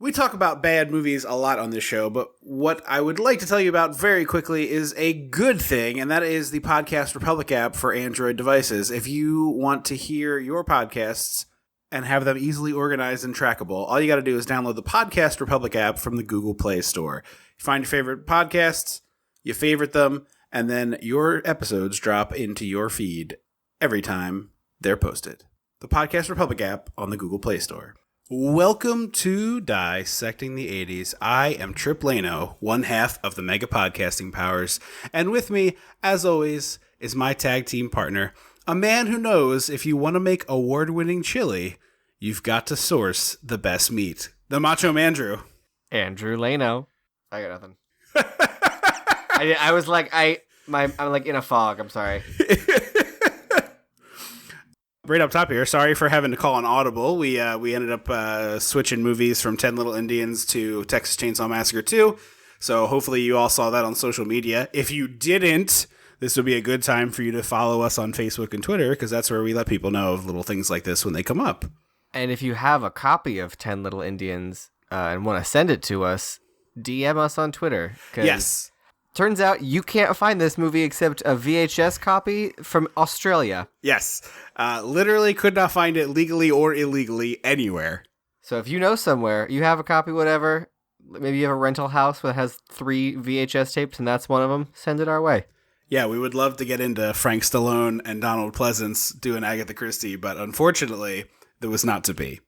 We talk about bad movies a lot on this show, but what I would like to tell you about very quickly is a good thing, and that is the Podcast Republic app for Android devices. If you want to hear your podcasts and have them easily organized and trackable, all you got to do is download the Podcast Republic app from the Google Play Store. You find your favorite podcasts, you favorite them, and then your episodes drop into your feed every time they're posted. The Podcast Republic app on the Google Play Store. Welcome to Dissecting the 80s. I am Tripp Lano, one half of the Mega Podcasting Powers, and with me, as always, is my tag team partner, a man who knows if you want to make award-winning chili, you've got to source the best meat. The Macho Man Drew. Andrew Lano. I got nothing. I was like, I'm like in a fog. I'm sorry. Right up top here, sorry for having to call an audible. We ended up switching movies from 10 Little Indians to Texas Chainsaw Massacre 2. So hopefully you all saw that on social media. If you didn't, this would be a good time for you to follow us on Facebook and Twitter, because that's where we let people know of little things like this when they come up. And if you have a copy of 10 Little Indians and want to send it to us, DM us on Twitter. Yes. Turns out you can't find this movie except a VHS copy from Australia. Yes. Literally could not find it legally or illegally anywhere. So if you know somewhere, you have a copy, whatever, maybe you have a rental house that has 3 VHS tapes and that's one of them, send it our way. Yeah, we would love to get into Frank Stallone and Donald Pleasance doing Agatha Christie, but unfortunately, there was not to be.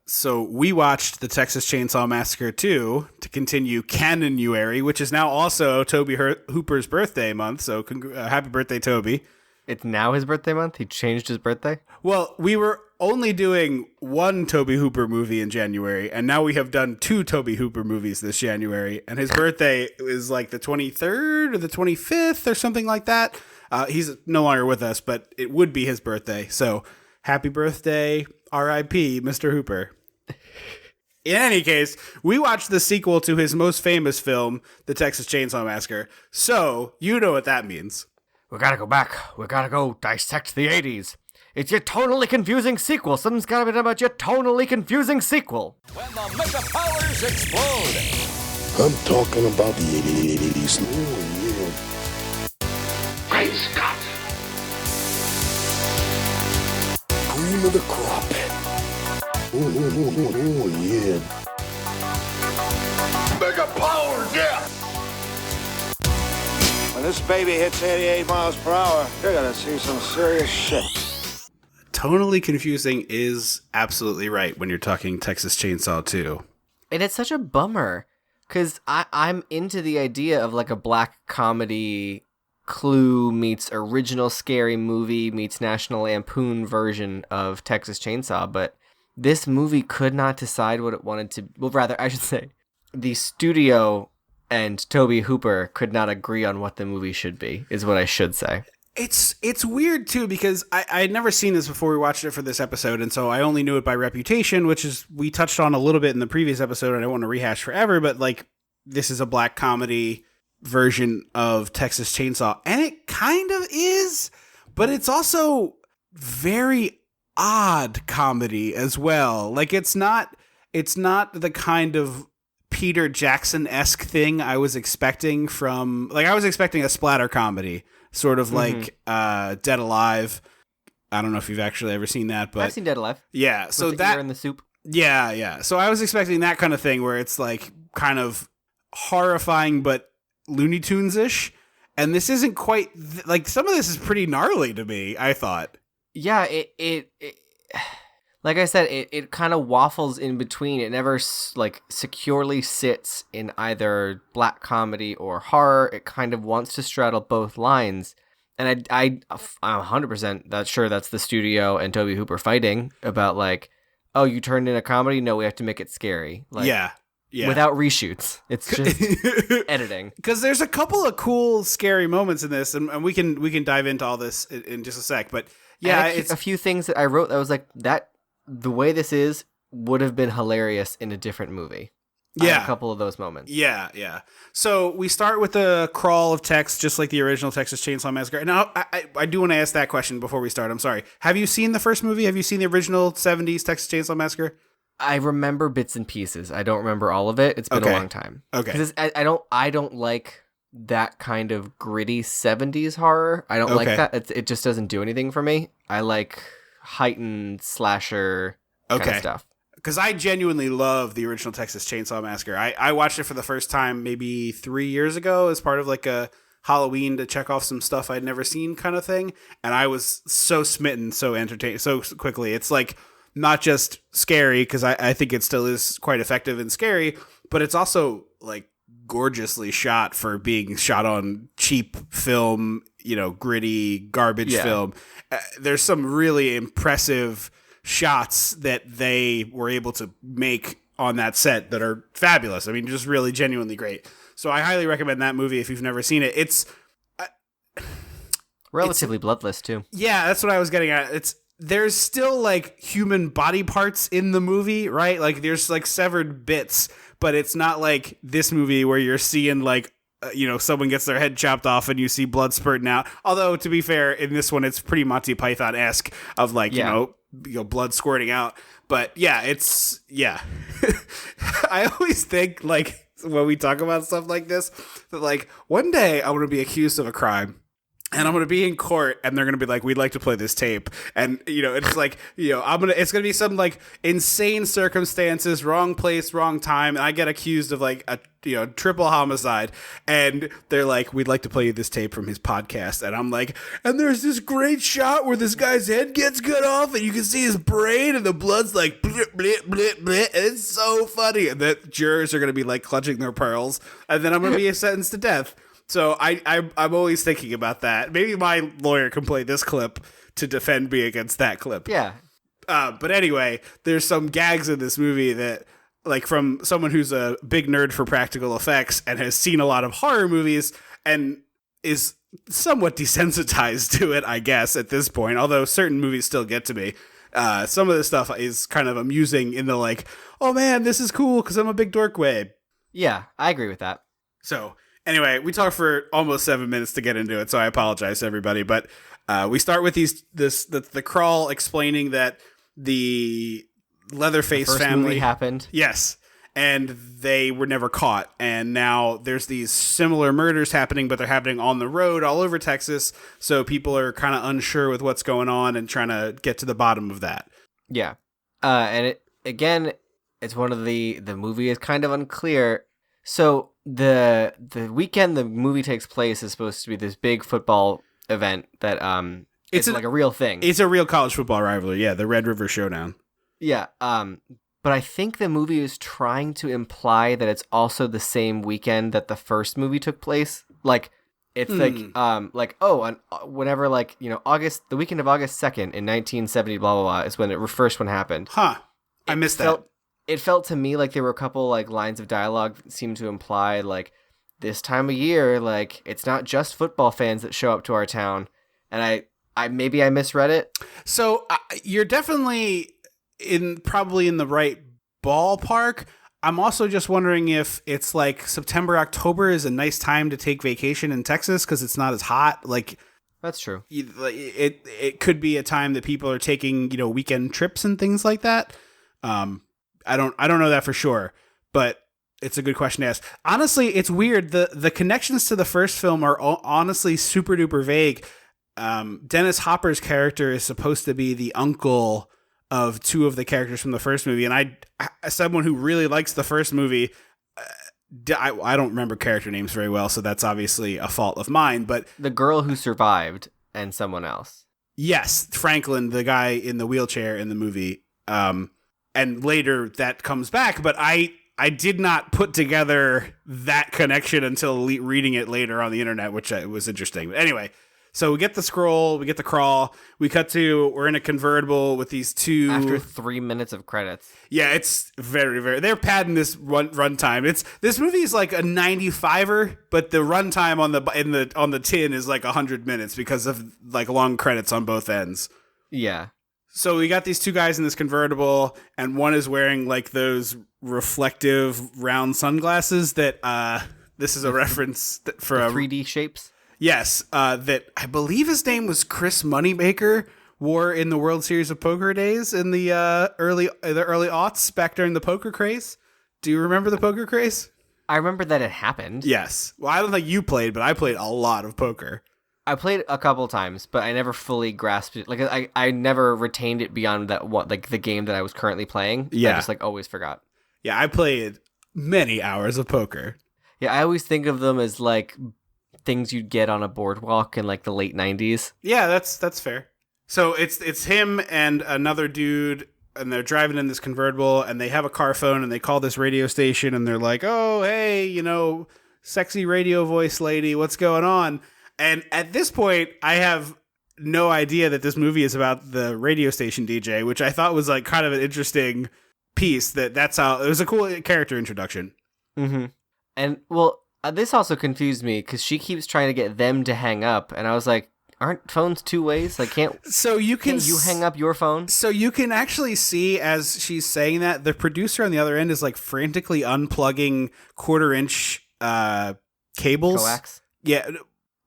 So we watched the Texas Chainsaw Massacre 2 to continue Cannon-uary, which is now also Tobe Hooper's birthday month. So happy birthday, Tobe. It's now his birthday month? He changed his birthday? Well, we were only doing one Tobe Hooper movie in January, and now we have done 2 Tobe Hooper movies this January. And his birthday is like the 23rd or the 25th or something like that. He's no longer with us, but it would be his birthday. So happy birthday, R.I.P., Mr. Hooper. In any case, we watched the sequel to his most famous film, The Texas Chainsaw Massacre. So, you know what that means. We gotta go back. We gotta go dissect the 80s. It's your tonally confusing sequel. Something's gotta be done about your tonally confusing sequel. When the mega powers explode. I'm talking about the 80s. Oh, yeah. Great Scott. Cream of the crop. Oh, yeah. Mega powers, yeah. When this baby hits 88 miles per hour, you're gonna see some serious shit. Tonally confusing is absolutely right when you're talking Texas Chainsaw 2. And it's such a bummer, because I'm into the idea of like a black comedy Clue meets original scary movie meets National Lampoon version of Texas Chainsaw, but this movie could not decide what it wanted to... Well, rather, I should say, the studio and Tobe Hooper could not agree on what the movie should be, is what I should say. It's weird, too, because I had never seen this before we watched it for this episode, and so I only knew it by reputation, which is we touched on a little bit in the previous episode, and I don't want to rehash forever, but like this is a black comedy version of Texas Chainsaw, and it kind of is, but it's also very odd comedy as well. Like it's not the kind of Peter Jackson-esque thing I was expecting from, like I was expecting a splatter comedy, sort of like Dead Alive. I don't know if you've actually ever seen that, but I've seen Dead Alive. Yeah, so with the ear in the soup. Yeah. So I was expecting that kind of thing where it's like kind of horrifying but Looney Tunes-ish, and this isn't quite like some of this is pretty gnarly to me, I thought. Yeah, it like I said, it kind of waffles in between. It never like securely sits in either black comedy or horror. It kind of wants to straddle both lines. And I'm 100% sure that's the studio and Tobe Hooper fighting about like, oh, you turned in a comedy? No, we have to make it scary. Like, yeah. Without reshoots. It's just editing. Because there's a couple of cool, scary moments in this, and we can dive into all this in just a sec. But yeah, it's a few things that I wrote that was like that. The way this is would have been hilarious in a different movie. Yeah, a couple of those moments. Yeah. So we start with the crawl of Tex, just like the original Texas Chainsaw Massacre. Now, I do want to ask that question before we start. I'm sorry. Have you seen the first movie? Have you seen the original 70s Texas Chainsaw Massacre? I remember bits and pieces. I don't remember all of it. It's been a long time. Okay. Because I don't like that kind of gritty 70s horror. I don't like that. It just doesn't do anything for me. I like heightened slasher kind of stuff. Because I genuinely love the original Texas Chainsaw Massacre. I watched it for the first time maybe 3 years ago as part of like a Halloween to check off some stuff I'd never seen kind of thing. And I was so smitten, so entertained, so quickly. It's like not just scary, because I think it still is quite effective and scary, but it's also like gorgeously shot for being shot on cheap film, gritty garbage film. There's some really impressive shots that they were able to make on that set that are fabulous. I mean, just really genuinely great. So I highly recommend that movie if you've never seen it. It's relatively bloodless too. Yeah, that's what I was getting at. There's still like human body parts in the movie, right? Like there's like severed bits, but it's not like this movie where you're seeing like someone gets their head chopped off and you see blood spurting out. Although to be fair, in this one it's pretty Monty Python-esque of like blood squirting out. But I always think like when we talk about stuff like this that like one day I want to be accused of a crime. And I'm going to be in court and they're going to be like, we'd like to play this tape. And, it's like, it's going to be some like insane circumstances, wrong place, wrong time. And I get accused of like a, triple homicide. And they're like, we'd like to play you this tape from his podcast. And I'm like, and there's this great shot where this guy's head gets cut off and you can see his brain and the blood's like, blip, blip, blip, blip. And it's so funny. And the jurors are going to be like clutching their pearls. And then I'm going to be sentenced to death. So I'm always thinking about that. Maybe my lawyer can play this clip to defend me against that clip. Yeah. But anyway, there's some gags in this movie that, like, from someone who's a big nerd for practical effects and has seen a lot of horror movies and is somewhat desensitized to it, I guess, at this point. Although certain movies still get to me. Some of this stuff is kind of amusing in the like, oh man, this is cool because I'm a big dork way. Yeah, I agree with that. So... anyway, we talked for almost 7 minutes to get into it, so I apologize to everybody. But we start with the crawl explaining that the Leatherface family movie happened. Yes, and they were never caught. And now there's these similar murders happening, but they're happening on the road all over Texas. So people are kind of unsure with what's going on and trying to get to the bottom of that. Yeah, and it's one of the movie is kind of unclear. So the weekend the movie takes place is supposed to be this big football event that it's like a real thing. It's a real college football rivalry, yeah, the Red River Showdown. Yeah, but I think the movie is trying to imply that it's also the same weekend that the first movie took place. Like it's whenever August, the weekend of August 2nd in 1970 blah blah blah is when it first one happened. Huh. I missed that. It felt to me like there were a couple like lines of dialogue that seemed to imply like this time of year, like it's not just football fans that show up to our town. And I maybe I misread it. So you're definitely probably in the right ballpark. I'm also just wondering if it's like September, October is a nice time to take vacation in Texas because it's not as hot. Like that's true. It could be a time that people are taking weekend trips and things like that. I don't know that for sure, but it's a good question to ask. Honestly, it's weird. The connections to the first film are honestly super duper vague. Dennis Hopper's character is supposed to be the uncle of two of the characters from the first movie. And I as someone who really likes the first movie, I don't remember character names very well. So that's obviously a fault of mine, but the girl who survived and someone else. Yes. Franklin, the guy in the wheelchair in the movie. And later that comes back, but I did not put together that connection until reading it later on the internet, which was interesting. But anyway, so we get the scroll, we get the crawl, we're in a convertible with these two. After 3 minutes of credits. Yeah, it's very, very. They're padding this run time. This movie is like a 95er, but the run time on the tin is like 100 minutes because of like long credits on both ends. Yeah. So we got these two guys in this convertible, and one is wearing like those reflective round sunglasses that this is a reference for 3D shapes. Yes, that I believe his name was Chris Moneymaker wore in the World Series of Poker days in the early aughts back during the poker craze. Do you remember the poker craze? I remember that it happened. Yes. Well, I don't think you played, but I played a lot of poker. I played a couple times, but I never fully grasped it. Like I never retained it beyond the game that I was currently playing. Yeah. I just always forgot. Yeah, I played many hours of poker. Yeah, I always think of them as things you'd get on a boardwalk in the late 90s. Yeah, that's fair. So it's him and another dude, and they're driving in this convertible, and they have a car phone, and they call this radio station, and they're like, "Oh, hey, sexy radio voice lady, what's going on?" And at this point, I have no idea that this movie is about the radio station DJ, which I thought was kind of an interesting piece. That's how it was a cool character introduction. Mm-hmm. And this also confused me because she keeps trying to get them to hang up, and I was like, "Aren't phones two ways? Can't you hang up your phone?" So you can actually see as she's saying that the producer on the other end is frantically unplugging 1/4-inch cables. Coax? Yeah.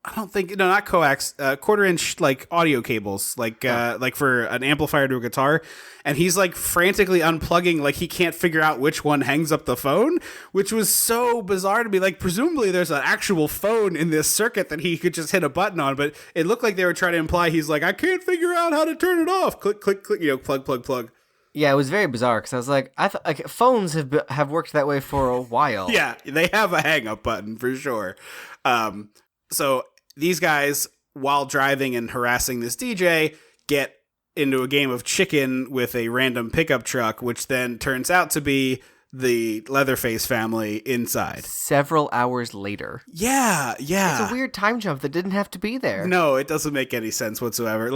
I don't think not coax, 1/4-inch audio cables, for an amplifier to a guitar, and he's frantically unplugging, he can't figure out which one hangs up the phone, which was so bizarre to me. Presumably there's an actual phone in this circuit that he could just hit a button on, but it looked like they were trying to imply he's I can't figure out how to turn it off. Click, click, click. Plug. Yeah, it was very bizarre because I was I thought phones have worked that way for a while. Yeah, they have a hang up button for sure. So these guys, while driving and harassing this DJ, get into a game of chicken with a random pickup truck, which then turns out to be the Leatherface family inside. Several hours later. Yeah. It's a weird time jump that didn't have to be there. No, it doesn't make any sense whatsoever.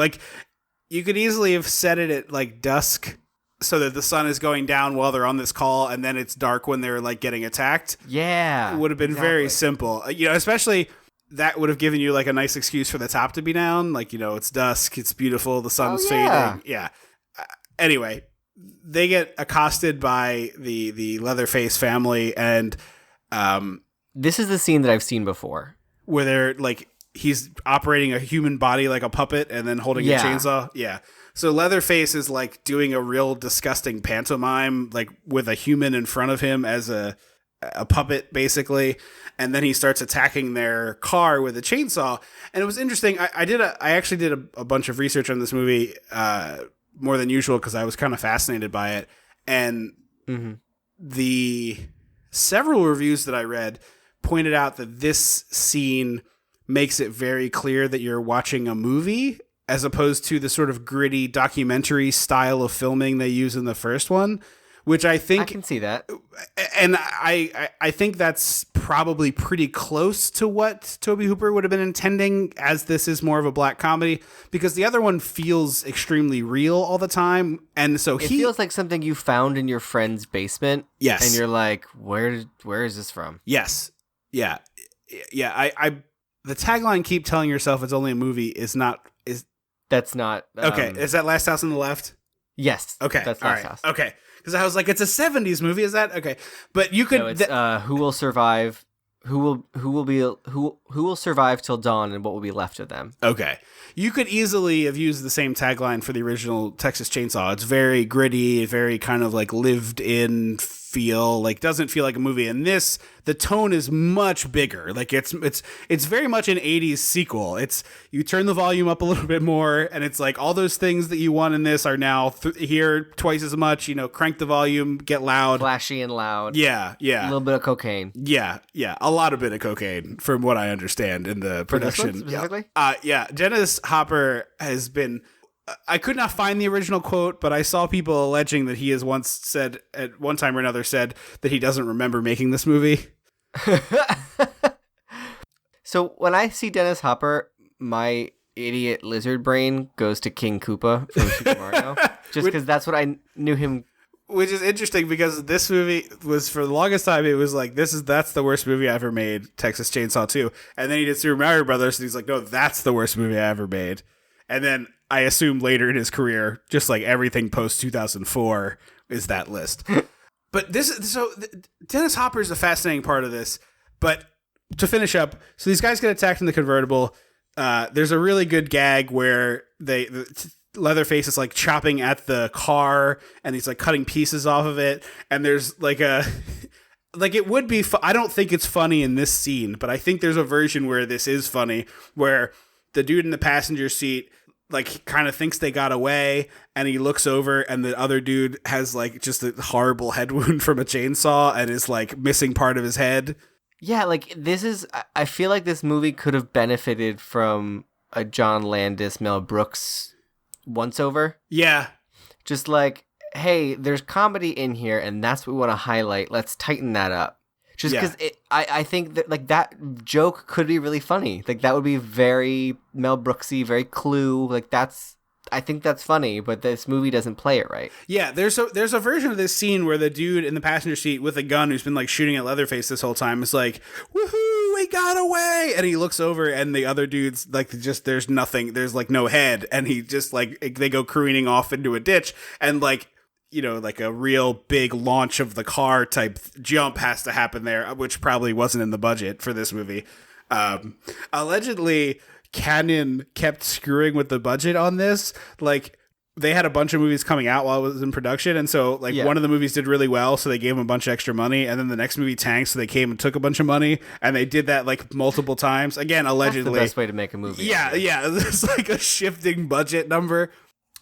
You could easily have set it at dusk so that the sun is going down while they're on this call, and then it's dark when they're getting attacked. Yeah. It would have been very simple. Especially that would have given you a nice excuse for the top to be down. It's dusk, it's beautiful, the sun's fading. Yeah. Anyway, they get accosted by the Leatherface family, and this is the scene that I've seen before, where they're he's operating a human body like a puppet and then holding a chainsaw. Yeah. So Leatherface is doing a real disgusting pantomime, with a human in front of him as a puppet, basically. And then he starts attacking their car with a chainsaw. And it was interesting. I actually did a bunch of research on this movie, more than usual, because I was kind of fascinated by it. And the several reviews that I read pointed out that this scene makes it very clear that you're watching a movie, as opposed to the sort of gritty documentary style of filming they use in the first one, which I think... I can see that. And I think that's probably pretty close to what Tobe Hooper would have been intending, as this is more of a black comedy, because the other one feels extremely real all the time. And so it feels like something you found in your friend's basement. Yes. And you're like, where is this from? Yes. Yeah. Yeah. The tagline, "Keep telling yourself it's only a movie," That's not... okay, is that Last House on the Left? Yes. Okay, that's all Last right. House. Okay, because I was it's a 70s movie, is that? Okay, but you could... No, it's Who Will Survive... Who will survive till dawn, and what will be left of them? Okay, you could easily have used the same tagline for the original Texas Chainsaw. It's very gritty, very kind of lived in feel, doesn't feel like a movie. And this, the tone is much bigger. It's very much an 80s sequel. It's, you turn the volume up a little bit more, and it's all those things that you want in this are now here twice as much. Crank the volume, get loud, flashy and loud. Yeah. A little bit of cocaine. Yeah, a lot of bit of cocaine, from what I understand in the production. For this one specifically? Yeah. Dennis Hopper has been... I could not find the original quote, but I saw people alleging that he has once said, at one time or another, said that he doesn't remember making this movie. So when I see Dennis Hopper, my idiot lizard brain goes to King Koopa from Super Mario, just because that's what I knew him. Which is interesting, because this movie was, for the longest time, it was that's the worst movie I ever made, Texas Chainsaw 2. And then he did Super Mario Brothers, and he's like, no, that's the worst movie I ever made. And then I assume later in his career, just everything post 2004 is that list. But Dennis Hopper is a fascinating part of this. But to finish up, so these guys get attacked in the convertible. There's a really good gag where Leatherface is like chopping at the car and he's like cutting pieces off of it. And there's like a, like it would be, I don't think it's funny in this scene, but I think there's a version where this is funny, where the dude in the passenger seat like kind of thinks they got away and he looks over and the other dude has like just a horrible head wound from a chainsaw and is like missing part of his head. Yeah, like I feel like this movie could have benefited from a John Landis, Mel Brooks once over. Yeah. Just like, hey, there's comedy in here and that's what we want to highlight. Let's tighten that up. Just because I think that like that joke could be really funny. Like that would be very Mel Brooksy, very Clue. Like I think that's funny, but this movie doesn't play it right. Yeah, there's a version of this scene where the dude in the passenger seat with a gun who's been like shooting at Leatherface this whole time is like, woohoo, we got away. And he looks over and the other dude's like, just, there's nothing, there's like no head. And he just like, they go careening off into a ditch and like, you know, like a real big launch of the car type jump has to happen there, which probably wasn't in the budget for this movie. Allegedly, Cannon kept screwing with the budget on this. Like, they had a bunch of movies coming out while it was in production, and so like one of the movies did really well, so they gave him a bunch of extra money, and then the next movie tanked, so they came and took a bunch of money, and they did that like multiple times. Again, allegedly. That's the best way to make a movie. Yeah. It's like a shifting budget number.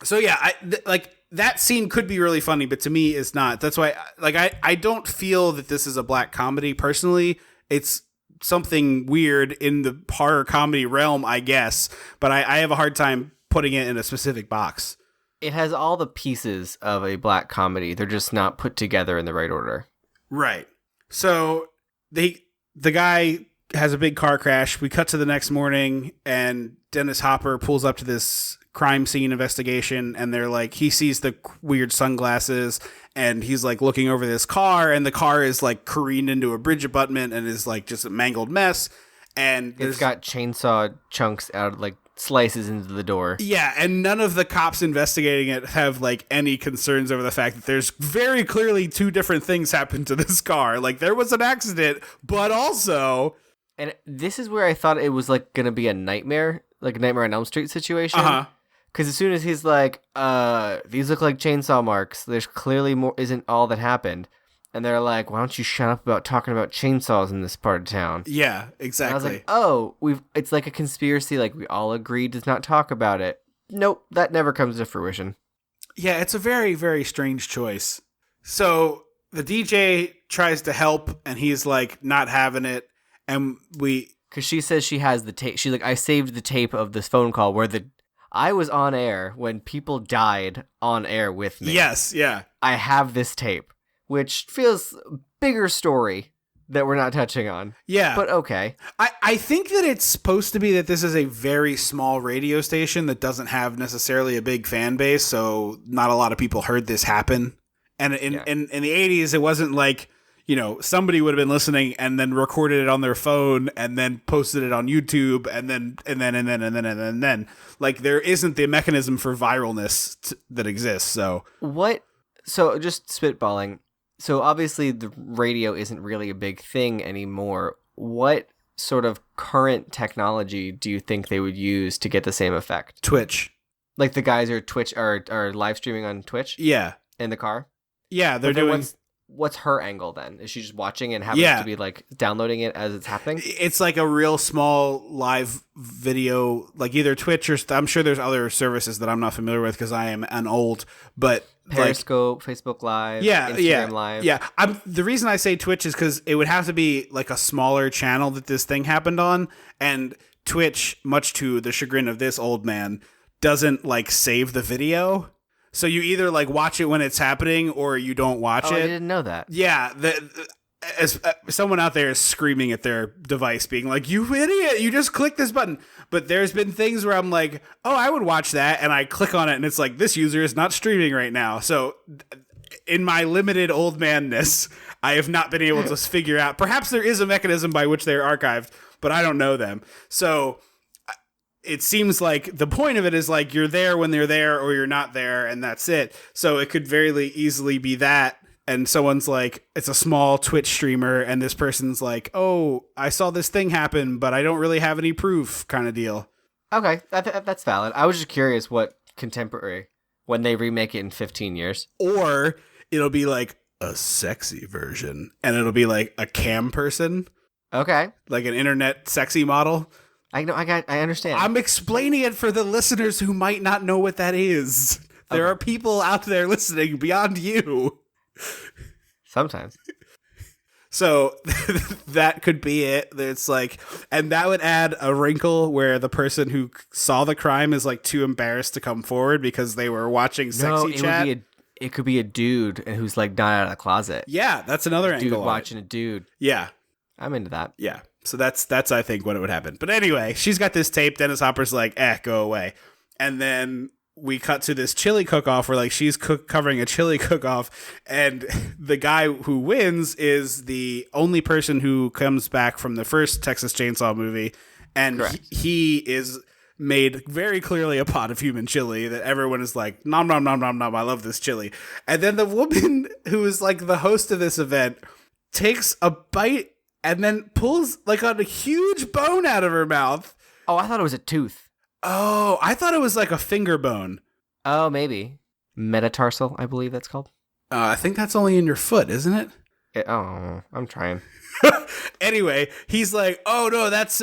So yeah, like that scene could be really funny, but to me it's not. That's why like I don't feel that this is a black comedy personally. It's something weird in the horror comedy realm, I guess, but I have a hard time putting it in a specific box. It has all the pieces of a black comedy. They're just not put together in the right order. Right. So the guy has a big car crash. We cut to the next morning and Dennis Hopper pulls up to this crime scene investigation and they're like, he sees the weird sunglasses and he's like looking over this car and the car is like careened into a bridge abutment and is like just a mangled mess. And it's got chainsaw chunks out, like slices into the door. Yeah, and none of the cops investigating it have like any concerns over the fact that there's very clearly two different things happened to this car. Like there was an accident, but also... And this is where I thought it was like going to be a nightmare, like a Nightmare on Elm Street situation. Uh-huh. Because as soon as he's like, these look like chainsaw marks, there's clearly more isn't all that happened. And they're like, why don't you shut up about talking about chainsaws in this part of town? Yeah, exactly. And I was like, oh, it's like a conspiracy, like we all agreed to not talk about it. Nope, that never comes to fruition. Yeah, it's a very, very strange choice. So the DJ tries to help, and he's like not having it. And because she says she has the tape. She's like, I saved the tape of this phone call where I was on air when people died on air with me. Yes, yeah. I have this tape, which feels bigger story that we're not touching on. Yeah. But okay. I think that it's supposed to be that this is a very small radio station that doesn't have necessarily a big fan base, so not a lot of people heard this happen. And in the 80s, it wasn't like, you know, somebody would have been listening and then recorded it on their phone and then posted it on YouTube and then like there isn't the mechanism for viralness that exists. So just spitballing. So obviously the radio isn't really a big thing anymore. What sort of current technology do you think they would use to get the same effect? Twitch. Like the guys are live streaming on Twitch? Yeah. In the car? Yeah, they're doing... What's her angle then? Is she just watching and happens to be like downloading it as it's happening? It's like a real small live video, like either Twitch or I'm sure there's other services that I'm not familiar with because I am an old, but Periscope, like, Facebook Live, Instagram Live. Yeah. The reason I say Twitch is because it would have to be like a smaller channel that this thing happened on, and Twitch, much to the chagrin of this old man, doesn't like save the video. So you either like watch it when it's happening or you don't watch it. I didn't know that. Yeah, as someone out there is screaming at their device, being like, "You idiot! You just clicked this button." But there's been things where I'm like, "Oh, I would watch that," and I click on it, and it's like, "This user is not streaming right now." So, in my limited old manness, I have not been able to figure out. Perhaps there is a mechanism by which they're archived, but I don't know them. So. It seems like the point of it is like you're there when they're there or you're not there and that's it. So it could very easily be that. And someone's like, it's a small Twitch streamer and this person's like, oh, I saw this thing happen, but I don't really have any proof kind of deal. Okay, that's valid. I was just curious what contemporary when they remake it in 15 years. Or it'll be like a sexy version, and it'll be like a cam person, Okay. like an internet sexy model. I understand. I'm explaining it for the listeners who might not know what that is. There are people out there listening beyond you. Sometimes. So that could be it. It's like, and that would add a wrinkle where the person who saw the crime is like too embarrassed to come forward because they were watching sexy chat. It could be a dude who's like not out of the closet. Yeah, that's another Dude angle. watching a dude. Yeah. I'm into that. Yeah. So that's I think what it would happen. But anyway, she's got this tape. Dennis Hopper's like, go away. And then we cut to this chili cook-off where like she's covering a chili cook-off, and the guy who wins is the only person who comes back from the first Texas Chainsaw movie, and he is made very clearly a pot of human chili that everyone is like, nom nom nom nom nom, I love this chili. And then the woman who is like the host of this event takes a bite and then pulls like a huge bone out of her mouth. Oh, I thought it was a tooth. Oh, I thought it was like a finger bone. Oh, maybe. Metatarsal, I believe that's called. I think that's only in your foot, isn't it? Oh, I'm trying. Anyway, he's like, oh no, that's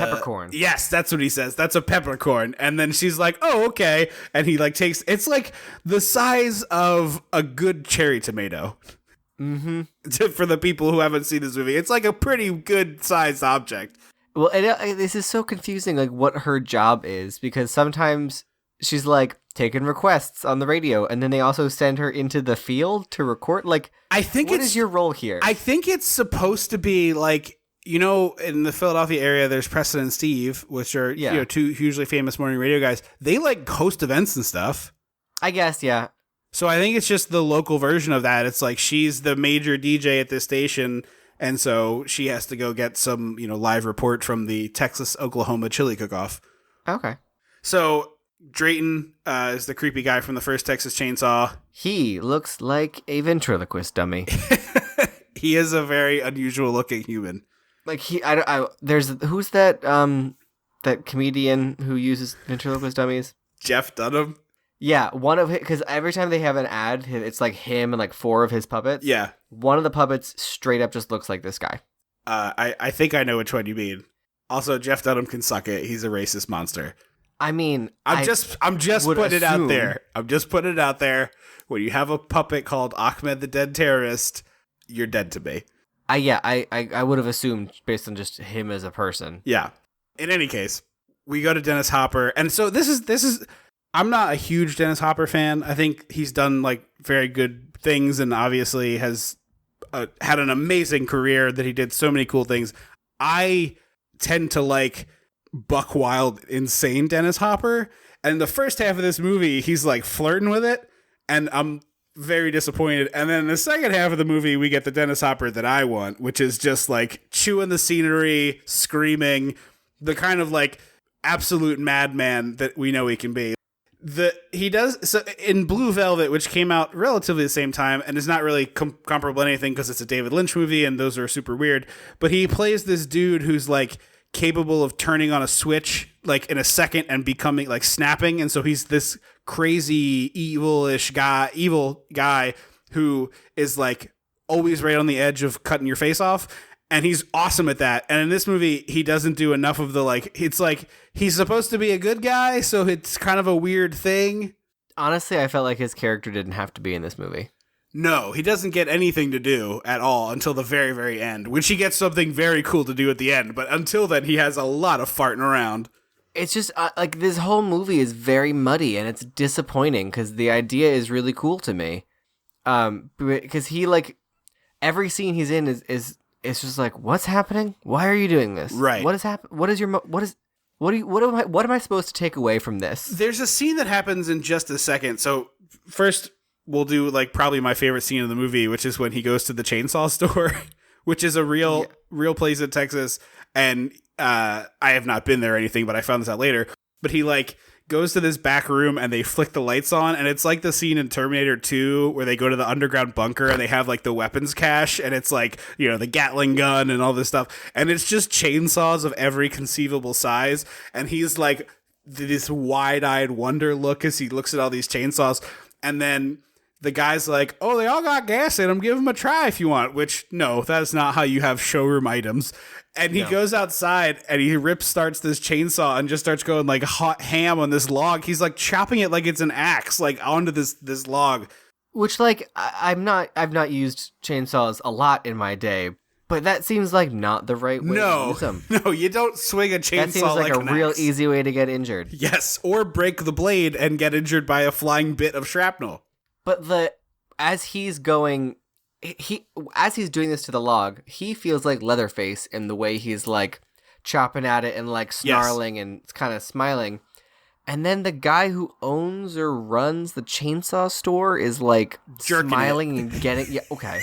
peppercorn. Yes, that's what he says. That's a peppercorn. And then she's like, oh, okay. And he like takes, it's like the size of a good cherry tomato. Mm-hmm. For the people who haven't seen this movie, it's like a pretty good sized object. Well, this is so confusing, like what her job is, because sometimes she's like taking requests on the radio, and then they also send her into the field to record. Like, I think what is your role here? I think it's supposed to be like, you know, in the Philadelphia area, there's Preston and Steve, which are you know, two hugely famous morning radio guys. They like host events and stuff. I guess, yeah. So I think it's just the local version of that. It's like she's the major DJ at this station, and so she has to go get some, you know, live report from the Texas-Oklahoma chili cook-off. Okay. So Drayton is the creepy guy from the first Texas Chainsaw. He looks like a ventriloquist dummy. He is a very unusual-looking human. Like who's that that comedian who uses ventriloquist dummies? Jeff Dunham. Yeah, one of his, because every time they have an ad, it's like him and like 4 of his puppets. Yeah. One of the puppets straight up just looks like this guy. I think I know which one you mean. Also, Jeff Dunham can suck it. He's a racist monster. I mean, I'm just putting it out there. I'm just putting it out there. When you have a puppet called Ahmed the Dead Terrorist, you're dead to me. I would have assumed based on just him as a person. Yeah. In any case, we go to Dennis Hopper, and so this is. I'm not a huge Dennis Hopper fan. I think he's done like very good things, and obviously has had an amazing career that he did so many cool things. I tend to like buck wild, insane Dennis Hopper, and the first half of this movie, he's like flirting with it, and I'm very disappointed. And then in the second half of the movie, we get the Dennis Hopper that I want, which is just like chewing the scenery, screaming, the kind of like absolute madman that we know he can be. He does so in Blue Velvet, which came out relatively the same time and is not really comparable to anything because it's a David Lynch movie and those are super weird. But he plays this dude who's like capable of turning on a switch like in a second and becoming like snapping. And so he's this crazy evil guy who is like always right on the edge of cutting your face off. And he's awesome at that. And in this movie, he doesn't do enough of the, like, it's like he's supposed to be a good guy, so it's kind of a weird thing. Honestly, I felt like his character didn't have to be in this movie. No, he doesn't get anything to do at all until the very, very end, which he gets something very cool to do at the end. But until then, he has a lot of farting around. It's just, like, this whole movie is very muddy, and it's disappointing, because the idea is really cool to me. Because he, like, every scene he's in is it's just like, what's happening? Why are you doing this? Right. What is happening? What am I supposed to take away from this? There's a scene that happens in just a second. So first we'll do like probably my favorite scene in the movie, which is when he goes to the chainsaw store, which is a real place in Texas. And I have not been there or anything, but I found this out later. But he like goes to this back room and they flick the lights on, and it's like the scene in Terminator 2 where they go to the underground bunker and they have like the weapons cache, and it's like, you know, the Gatling gun and all this stuff, and it's just chainsaws of every conceivable size, and he's like this wide-eyed wonder look as he looks at all these chainsaws, and then the guy's like, oh, they all got gas in them, give them a try if you want, which, no, that is not how you have showroom items. And he goes outside and he starts this chainsaw and just starts going like hot ham on this log. He's like chopping it like it's an axe, like onto this log. Which, like, I've not used chainsaws a lot in my day, but that seems like not the right way to use them. No, you don't swing a chainsaw that seems like a real axe. easy way to get injured. Yes, or break the blade and get injured by a flying bit of shrapnel. But as he's doing this to the log, he feels like Leatherface in the way he's like chopping at it and like snarling and kind of smiling. And then the guy who owns or runs the chainsaw store is like jerking smiling and getting okay.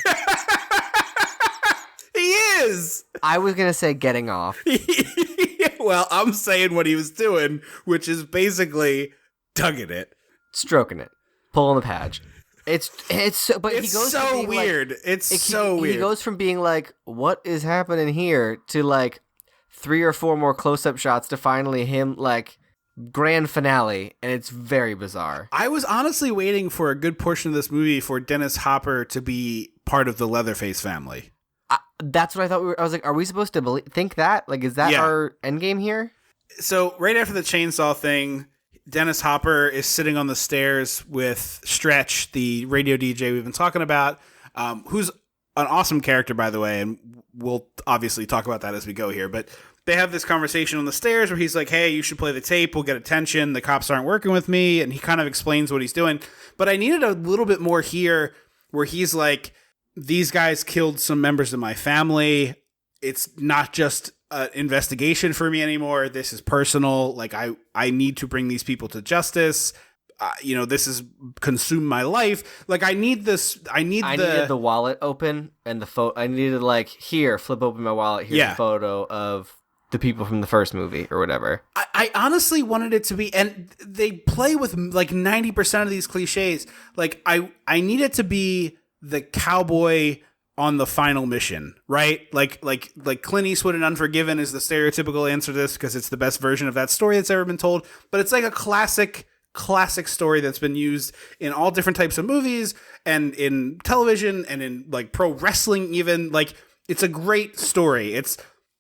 He is. I was gonna say getting off. Well, I'm saying what he was doing, which is basically tugging it, stroking it, pulling the patch. It's so, but it's he goes so from being weird. Like, it's so weird. He goes from being like, "What is happening here?" to like 3 or 4 more close-up shots to finally him like grand finale, and it's very bizarre. I was honestly waiting for a good portion of this movie for Dennis Hopper to be part of the Leatherface family. That's what I thought. I was like, "Are we supposed to think that? Like, is that our endgame here?" So right after the chainsaw thing, Dennis Hopper is sitting on the stairs with Stretch, the radio DJ we've been talking about, who's an awesome character, by the way, and we'll obviously talk about that as we go here. But they have this conversation on the stairs where he's like, hey, you should play the tape. We'll get attention. The cops aren't working with me. And he kind of explains what he's doing. But I needed a little bit more here where he's like, these guys killed some members of my family. It's not just an investigation for me anymore. This is personal. Like I need to bring these people to justice. This has consumed my life. Like I need this. I needed the wallet open and the photo. I needed like here, flip open my wallet. Here's a photo of the people from the first movie or whatever. I honestly wanted it to be, and they play with like 90% of these cliches. Like I need it to be the cowboy on the final mission, right? Like Clint Eastwood in Unforgiven is the stereotypical answer to this because it's the best version of that story that's ever been told. But it's like a classic story that's been used in all different types of movies and in television and in like pro wrestling even. Like it's a great story. It's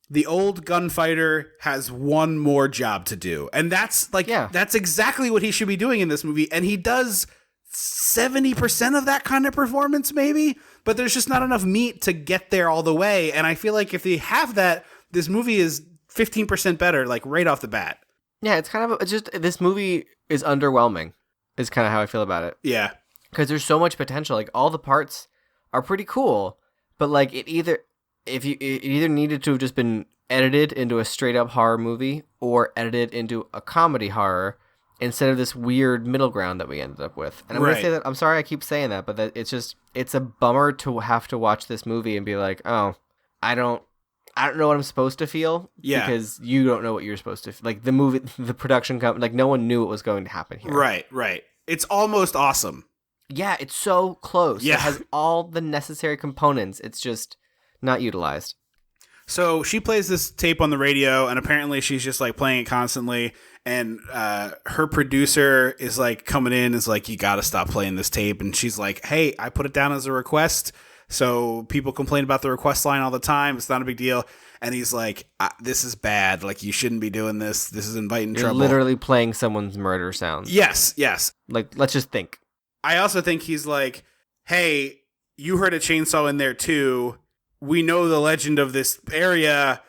the old gunfighter has one more job to do. And that's like, that's exactly what he should be doing in this movie. And he does 70% of that kind of performance maybe, but there's just not enough meat to get there all the way. And I feel like if they have that, this movie is 15% better, like right off the bat. Yeah, it's kind of, it's just, this movie is underwhelming, is kind of how I feel about it. Yeah. Because there's so much potential. Like, all the parts are pretty cool, but like, it either needed to have just been edited into a straight up horror movie or edited into a comedy horror instead of this weird middle ground that we ended up with. And I'm going to say that, I'm sorry I keep saying that, but that it's a bummer to have to watch this movie and be like, oh, I don't know what I'm supposed to feel. Yeah. Because you don't know what you're supposed to feel. Like the movie, the production company, like no one knew what was going to happen here. Right. It's almost awesome. Yeah, it's so close. Yeah. It has all the necessary components. It's just not utilized. So she plays this tape on the radio, and apparently she's just like playing it constantly. And her producer is like coming in, is like, you got to stop playing this tape. And she's like, hey, I put it down as a request. So people complain about the request line all the time. It's not a big deal. And he's like, this is bad. Like, you shouldn't be doing this. This is inviting trouble. You're literally playing someone's murder sounds. Yes. Like, let's just think. I also think he's like, hey, you heard a chainsaw in there too. We know the legend of this area.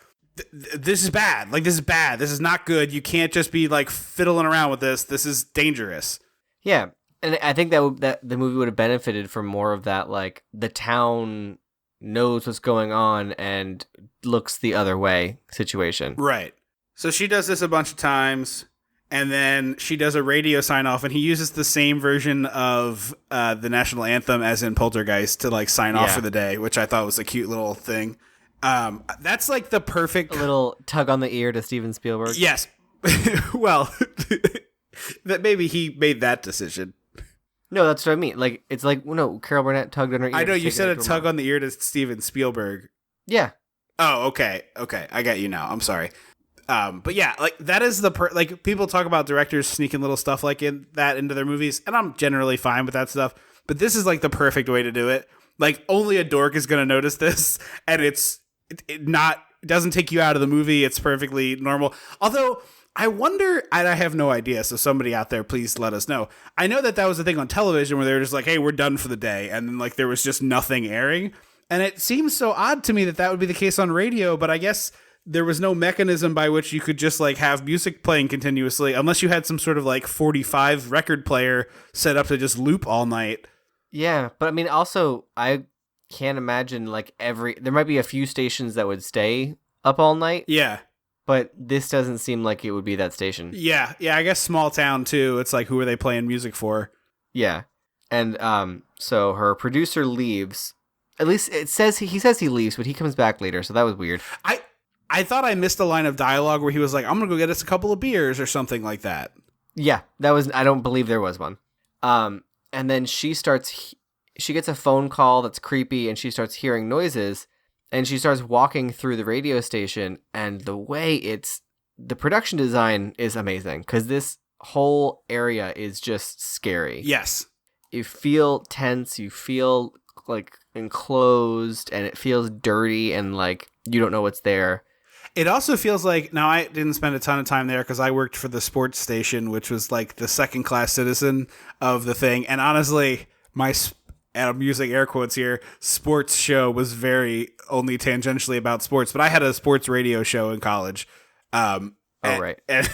This is bad. Like, this is bad. This is not good. You can't just be like fiddling around with this. This is dangerous. Yeah. And I think that the movie would have benefited from more of that, like, the town knows what's going on and looks the other way situation. Right. So she does this a bunch of times, and then she does a radio sign-off, and he uses the same version of the national anthem as in Poltergeist to, like, sign off for the day, which I thought was a cute little thing. That's, like, the perfect... A little tug on the ear to Steven Spielberg. Yes. Well, that maybe he made that decision. No, that's what I mean. Like, it's like, no, Carol Burnett tugged on her ear. I know, you said a tug on the ear to Steven Spielberg. Yeah. Oh, okay. I got you now. I'm sorry. But yeah, like that is like people talk about directors sneaking little stuff like that into their movies, and I'm generally fine with that stuff. But this is like the perfect way to do it. Like only a dork is going to notice this, and it doesn't take you out of the movie. It's perfectly normal. Although I wonder, and I have no idea. So somebody out there, please let us know. I know that was a thing on television where they were just like, "Hey, we're done for the day," and then like there was just nothing airing. And it seems so odd to me that would be the case on radio, but I guess there was no mechanism by which you could just like have music playing continuously unless you had some sort of like 45 record player set up to just loop all night. Yeah, but I mean, also, I can't imagine like there might be a few stations that would stay up all night. Yeah. But this doesn't seem like it would be that station. Yeah, I guess small town too. It's like, who are they playing music for? Yeah. And so her producer leaves. At least he says he leaves, but he comes back later, so that was weird. I thought I missed a line of dialogue where he was like, "I'm gonna go get us a couple of beers" or something like that. Yeah, I don't believe there was one. And then she gets a phone call that's creepy, and she starts hearing noises, and she starts walking through the radio station, and the production design is amazing, because this whole area is just scary. Yes. You feel tense, you feel like enclosed, and it feels dirty, and like you don't know what's there. It also feels like, now I didn't spend a ton of time there because I worked for the sports station, which was like the second class citizen of the thing. And honestly, and I'm using air quotes here, sports show was very only tangentially about sports, but I had a sports radio show in college. Right. And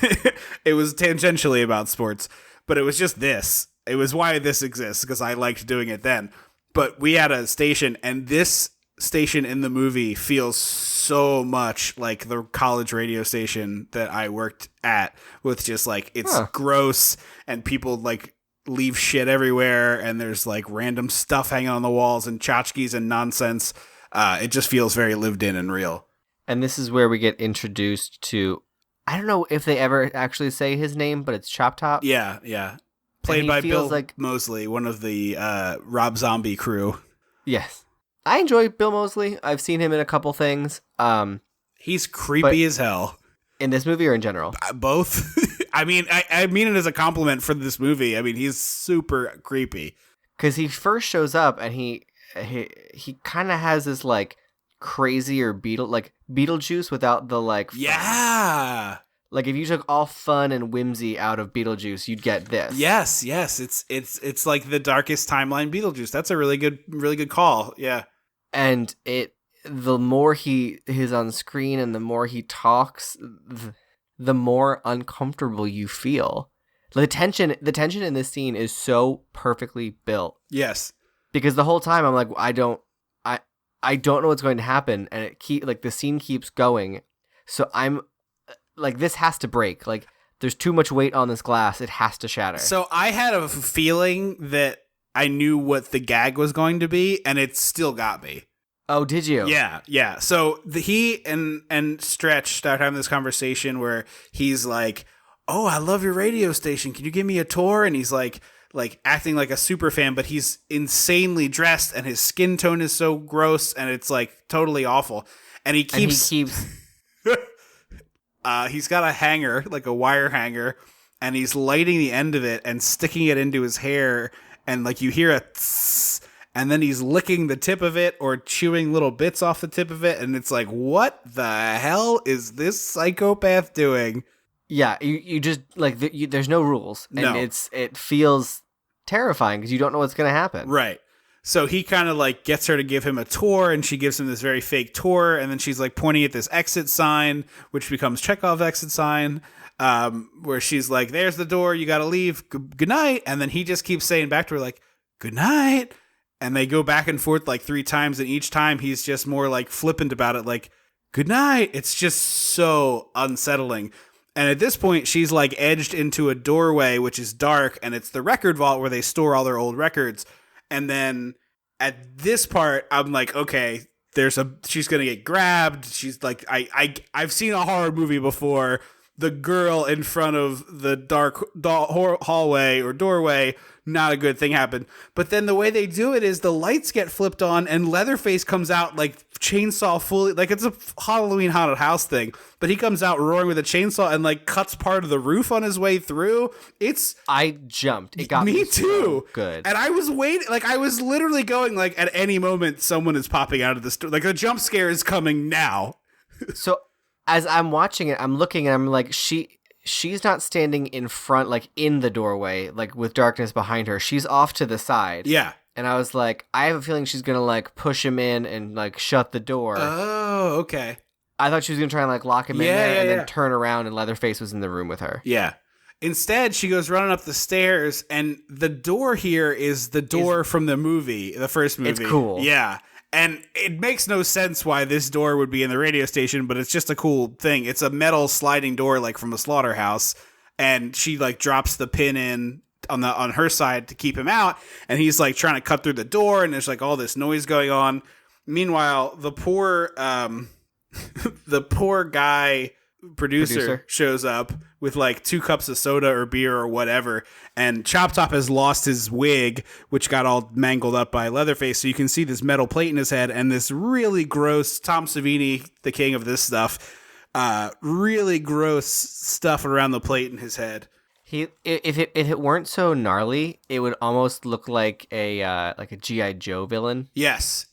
it was tangentially about sports, but it was just this. It was why this exists, because I liked doing it then. But we had a station, and this station in the movie feels so much like the college radio station that I worked at, with just like, it's gross, and people like leave shit everywhere, and there's like random stuff hanging on the walls and tchotchkes and nonsense. It just feels very lived in and real. And this is where we get introduced to, I don't know if they ever actually say his name, but it's Chop Top. Yeah. Played by Bill like Moseley, one of the Rob Zombie crew. Yes. I enjoy Bill Moseley. I've seen him in a couple things. He's creepy as hell. In this movie or in general? Both. I mean, I mean it as a compliment for this movie. I mean, he's super creepy. Because he first shows up and he kind of has this like crazier Beetlejuice without the like fun. Yeah. Like if you took all fun and whimsy out of Beetlejuice, you'd get this. Yes. It's like the darkest timeline Beetlejuice. That's a really good call. Yeah. And the more he is on screen and the more he talks, the more uncomfortable you feel. The tension in this scene is so perfectly built. Yes. Because the whole time I'm like, I don't know what's going to happen, and the scene keeps going. So I'm like, this has to break. Like, there's too much weight on this glass. It has to shatter. So I had a feeling that I knew what the gag was going to be, and it still got me. Oh, did you? Yeah. So he and Stretch start having this conversation where he's like, "Oh, I love your radio station. Can you give me a tour?" And he's like acting like a super fan, but he's insanely dressed, and his skin tone is so gross, and it's like totally awful. And he keeps he's got a hanger, like a wire hanger, and he's lighting the end of it and sticking it into his hair, and like you hear a tss, and then he's licking the tip of it or chewing little bits off the tip of it, and it's like, what the hell is this psychopath doing? Yeah, you just like there's no rules, and no. It feels terrifying because you don't know what's gonna happen. Right. So he kind of like gets her to give him a tour, and she gives him this very fake tour, and then she's like pointing at this exit sign, which becomes Chekhov's exit sign, where she's like, "There's the door, you gotta leave, good night," and then he just keeps saying back to her like, "Good night," and they go back and forth like 3 times, and each time he's just more like flippant about it, like, "Good night." It's just so unsettling. And at this point, she's like edged into a doorway, which is dark, and it's the record vault where they store all their old records. And then at this part, I'm like, okay, she's gonna get grabbed. She's like, I've seen a horror movie before. The girl in front of the dark hallway or doorway, not a good thing happened. But then the way they do it is the lights get flipped on, and Leatherface comes out like chainsaw fully, like it's a Halloween haunted house thing, but he comes out roaring with a chainsaw and like cuts part of the roof on his way through. I jumped. It got me too. So good. And I was waiting, like I was literally going like at any moment someone is popping out of the store. Like a jump scare is coming now. So as I'm watching it, I'm looking and I'm like, she's not standing in front, like in the doorway, like with darkness behind her. She's off to the side. Yeah. And I was like, I have a feeling she's going to like push him in and like shut the door. Oh, okay. I thought she was going to try and like lock him in there and then turn around and Leatherface was in the room with her. Yeah. Instead, she goes running up the stairs and the door here is the door from the movie, the first movie. It's cool. Yeah. And it makes no sense why this door would be in the radio station, but it's just a cool thing. It's a metal sliding door like from a slaughterhouse, and she like drops the pin in on her side to keep him out, and he's like trying to cut through the door, and there's like all this noise going on. Meanwhile, the poor guy producer shows up with like 2 cups of soda or beer or whatever, and Chop Top has lost his wig, which got all mangled up by Leatherface, so you can see this metal plate in his head and this really gross Tom Savini, the king of this stuff, really gross stuff around the plate in his head. If it weren't so gnarly, it would almost look like a G.I. Joe villain. Yes,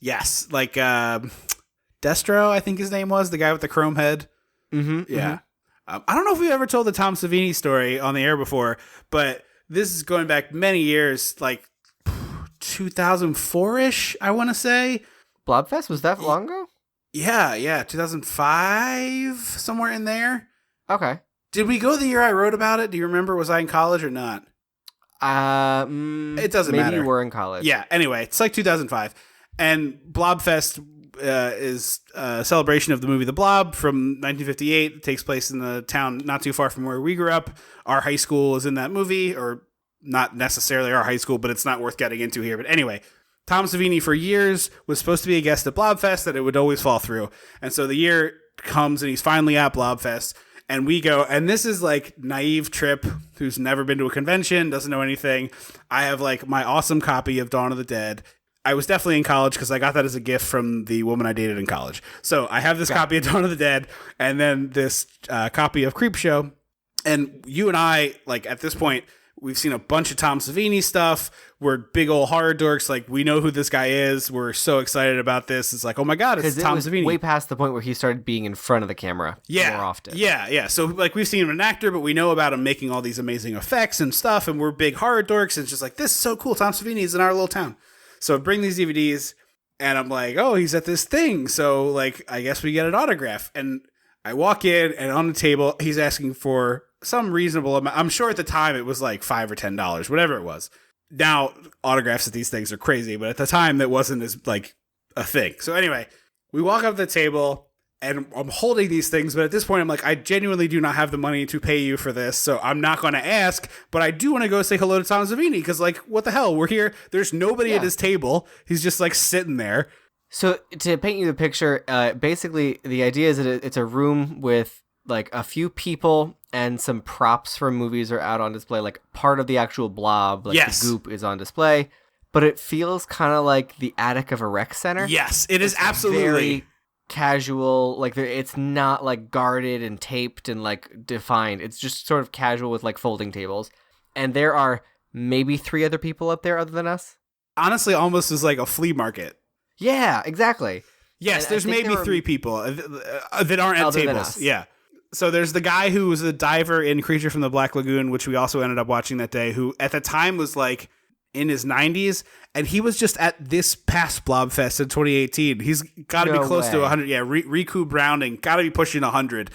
like Destro, I think his name was, the guy with the chrome head. Mm-hmm. Yeah. I don't know if we've ever told the Tom Savini story on the air before, but this is going back many years, like 2004-ish, I want to say. Blobfest, was that long ago? Yeah, 2005, somewhere in there. Okay. Did we go the year I wrote about it? Do you remember? Was I in college or not? It doesn't matter. Maybe you were in college. Yeah, anyway, it's like 2005. And Blobfest is a celebration of the movie The Blob from 1958. It takes place in the town not too far from where we grew up. Our high school is in that movie, or not necessarily our high school, but it's not worth getting into here. But anyway, Tom Savini for years was supposed to be a guest at Blobfest, that it would always fall through. And so the year comes and he's finally at Blobfest. And we go, and this is like naive Tripp, who's never been to a convention, doesn't know anything. I have like my awesome copy of Dawn of the Dead. I was definitely in college because I got that as a gift from the woman I dated in college. So I have this copy of Dawn of the Dead and then this copy of Creepshow. And you and I, like at this point, we've seen a bunch of Tom Savini stuff. We're big old horror dorks. Like, we know who this guy is. We're so excited about this. It's like, oh my God, it's Tom Savini. Way past the point where he started being in front of the camera more often. Yeah. So, like, we've seen him an actor, but we know about him making all these amazing effects and stuff. And we're big horror dorks. And it's just like, this is so cool. Tom Savini is in our little town. So I bring these DVDs and I'm like, oh, he's at this thing. So, like, I guess we get an autograph. And I walk in and on the table, he's asking for some reasonable amount. I'm sure at the time it was like $5 or $10, whatever it was. Now autographs at these things are crazy, but at the time that wasn't as like a thing. So anyway, we walk up to the table and I'm holding these things, but at this point I'm like, I genuinely do not have the money to pay you for this, so I'm not going to ask, but I do want to go say hello to Tom Savini because, like, what the hell? We're here. There's nobody at his table. He's just like sitting there. So to paint you the picture, basically the idea is that it's a room with like a few people and some props from movies are out on display. Like part of the actual blob, like the goop, is on display. But it feels kind of like the attic of a rec center. Yes, it is absolutely very casual. Like it's not like guarded and taped and like defined. It's just sort of casual with like folding tables. And there are maybe 3 other people up there other than us. Honestly, almost as like a flea market. Yeah, exactly. Yes, and there's maybe 3 people that aren't at tables. Yeah. So there's the guy who was a diver in Creature from the Black Lagoon, which we also ended up watching that day, who at the time was like in his 90s, and he was just at this past Blobfest in 2018. He's got to be close to 100. Yeah, Riku Browning, got to be pushing 100.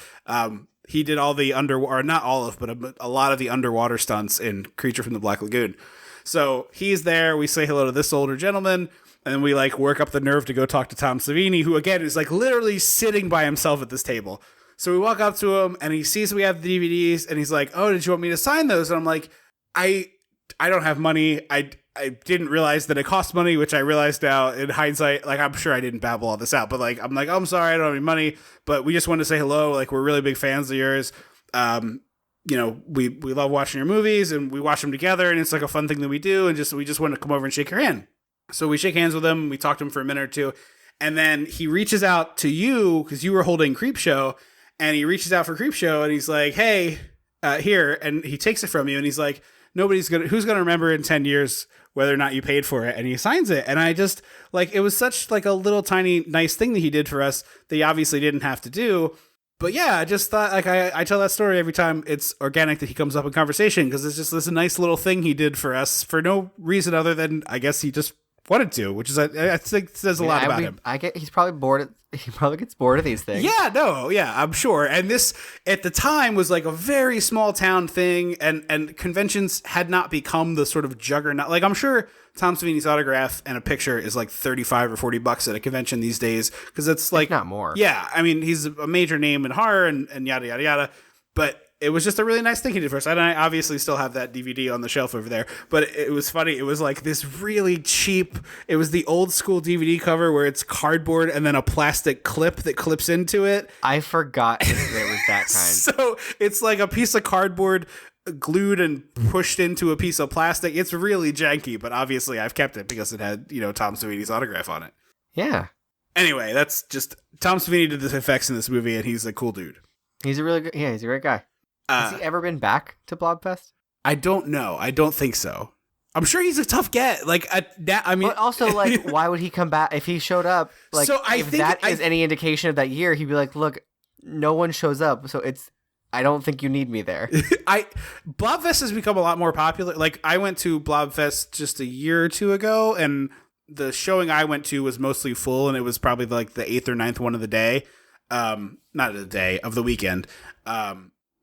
He did all the not all of, but a lot of the underwater stunts in Creature from the Black Lagoon. So he's there. We say hello to this older gentleman. And we like work up the nerve to go talk to Tom Savini, who again is like literally sitting by himself at this table. So we walk up to him and he sees we have the DVDs and he's like, oh, did you want me to sign those? And I'm like, I don't have money. I didn't realize that it cost money, which I realized now in hindsight. Like, I'm sure I didn't babble all this out, but like, I'm like, oh, I'm sorry, I don't have any money, but we just wanted to say hello. Like, we're really big fans of yours. You know, we love watching your movies and we watch them together and it's like a fun thing that we do. And we just wanted to come over and shake your hand. So we shake hands with him. We talked to him for a minute or two. And then he reaches out to you because you were holding Creepshow, and he reaches out for Creepshow and he's like, hey, here. And he takes it from you and he's like, who's going to remember in 10 years whether or not you paid for it? And he signs it. And I just it was such like a little tiny nice thing that he did for us that he obviously didn't have to do. But yeah, I just thought I tell that story every time it's organic that he comes up in conversation, because it's just this nice little thing he did for us for no reason other than I guess he just wanted to, which is I think says a lot about him. He's probably bored. He probably gets bored of these things. Yeah, I'm sure. And this at the time was like a very small town thing, and conventions had not become the sort of juggernaut. Like I'm sure Tom Savini's autograph and a picture is like $35 or $40 at a convention these days, because it's like if not more. Yeah, I mean he's a major name in horror and yada yada yada. But it was just a really nice thing he did for us. And I obviously still have that DVD on the shelf over there. But it was funny. It was like this really cheap. It was the old school DVD cover where it's cardboard and then a plastic clip that clips into it. I forgot it was that kind. So it's like a piece of cardboard glued and pushed into a piece of plastic. It's really janky, but obviously I've kept it because it had, Tom Savini's autograph on it. Yeah. Anyway, that's just Tom Savini did the effects in this movie, and he's a cool dude. He's a really good. Yeah, he's a great guy. Has he ever been back to Blobfest? I don't know. I don't think so. I'm sure he's a tough get. Like, I mean, but also, like, why would he come back if he showed up? Like, so if that is any indication of that year, he'd be like, "Look, no one shows up, so I don't think you need me there." Blobfest has become a lot more popular. Like, I went to Blobfest just a year or two ago, and the showing I went to was mostly full, and it was probably like the 8th or 9th one of the day, not of the day, of the weekend.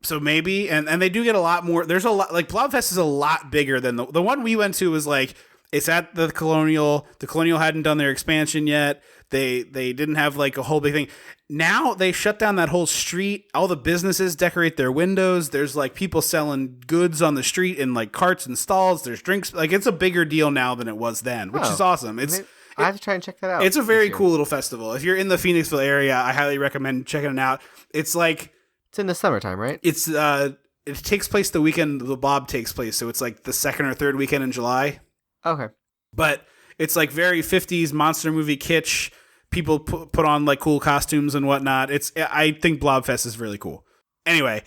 So maybe, and they do get a lot more. There's a lot, like Blobfest is a lot bigger than the one we went to was like, it's at the Colonial. The Colonial hadn't done their expansion yet. They didn't have like a whole big thing. Now they shut down that whole street. All the businesses decorate their windows. There's like people selling goods on the street in like carts and stalls. There's drinks. Like it's a bigger deal now than it was then, which is awesome. I have to try and check that out. It's a very cool little festival. If you're in the Phoenixville area, I highly recommend checking it out. It's like, it's in the summertime, right? It's it takes place the weekend the Blob takes place, so it's like the second or third weekend in July. Okay. But it's like very 50s monster movie kitsch. People put on like cool costumes and whatnot. I think Blobfest is really cool. Anyway,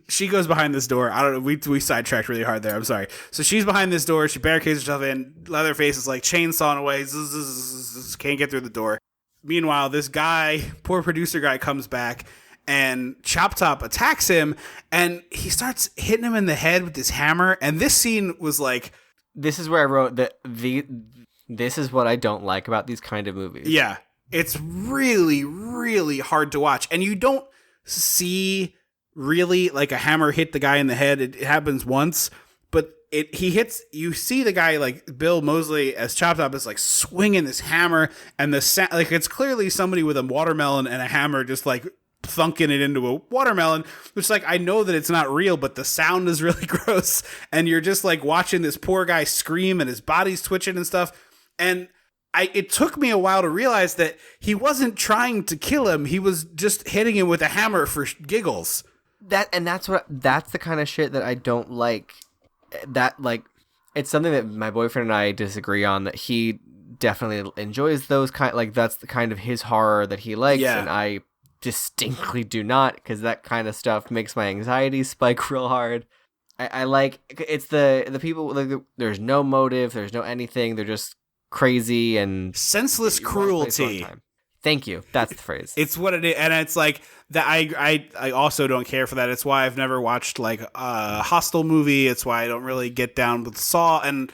she goes behind this door. I don't know. We sidetracked really hard there. I'm sorry. So she's behind this door. She barricades herself in. Leatherface is like chainsawing away. Can't get through the door. Meanwhile, this guy, poor producer guy, comes back. And Chop Top attacks him, and he starts hitting him in the head with this hammer. And this scene was like, this is where I wrote that this is what I don't like about these kind of movies. Yeah, it's really, really hard to watch, and you don't see really like a hammer hit the guy in the head. It happens once, but you see the guy like Bill Moseley as Chop Top is like swinging this hammer, and like it's clearly somebody with a watermelon and a hammer just like thunking it into a watermelon, which like I know that it's not real, but the sound is really gross, and you're just like watching this poor guy scream and his body's twitching and stuff. And it took me a while to realize that he wasn't trying to kill him, he was just hitting him with a hammer for giggles. That's the kind of shit that I don't like. That like it's something that my boyfriend and I disagree on, that he definitely enjoys those kind, like that's the kind of his horror that he likes, and I distinctly do not, because that kind of stuff makes my anxiety spike real hard. I like, it's the people, like there's no motive, there's no anything, they're just crazy and senseless cruelty. Thank you, that's the phrase. It's what it is, and it's like that. I also don't care for that. It's why I've never watched like a Hostel movie. It's why I don't really get down with Saw. And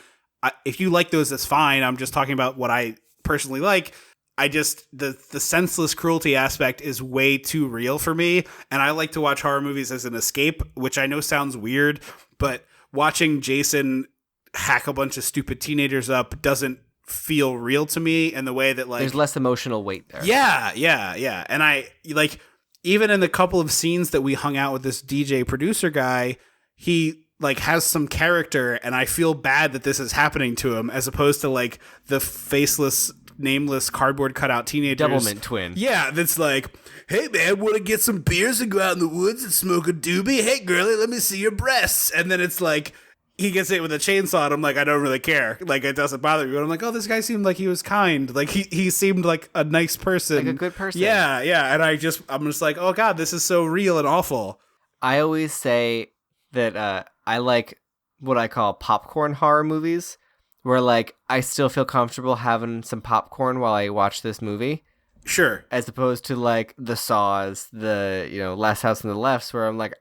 if you like those, that's fine. I'm just talking about what I personally like. I just, the senseless cruelty aspect is way too real for me. And I like to watch horror movies as an escape, which I know sounds weird, but watching Jason hack a bunch of stupid teenagers up doesn't feel real to me in the way that like... There's less emotional weight there. Yeah. And I, like, even in the couple of scenes that we hung out with this DJ producer guy, he like has some character, and I feel bad that this is happening to him, as opposed to like the faceless, nameless cardboard cutout teenagers. Doublemint twin. Yeah, that's like, hey man, want to get some beers and go out in the woods and smoke a doobie? Hey girlie, let me see your breasts. And then it's like, he gets hit with a chainsaw, and I'm like, I don't really care. Like, it doesn't bother me. But I'm like, oh, this guy seemed like he was kind. Like, he seemed like a nice person. Like a good person. Yeah. And I'm just like, oh, God, this is so real and awful. I always say that I like what I call popcorn horror movies, where, like, I still feel comfortable having some popcorn while I watch this movie. Sure. As opposed to, like, the Saws, the, Last House on the Lefts, where I'm like,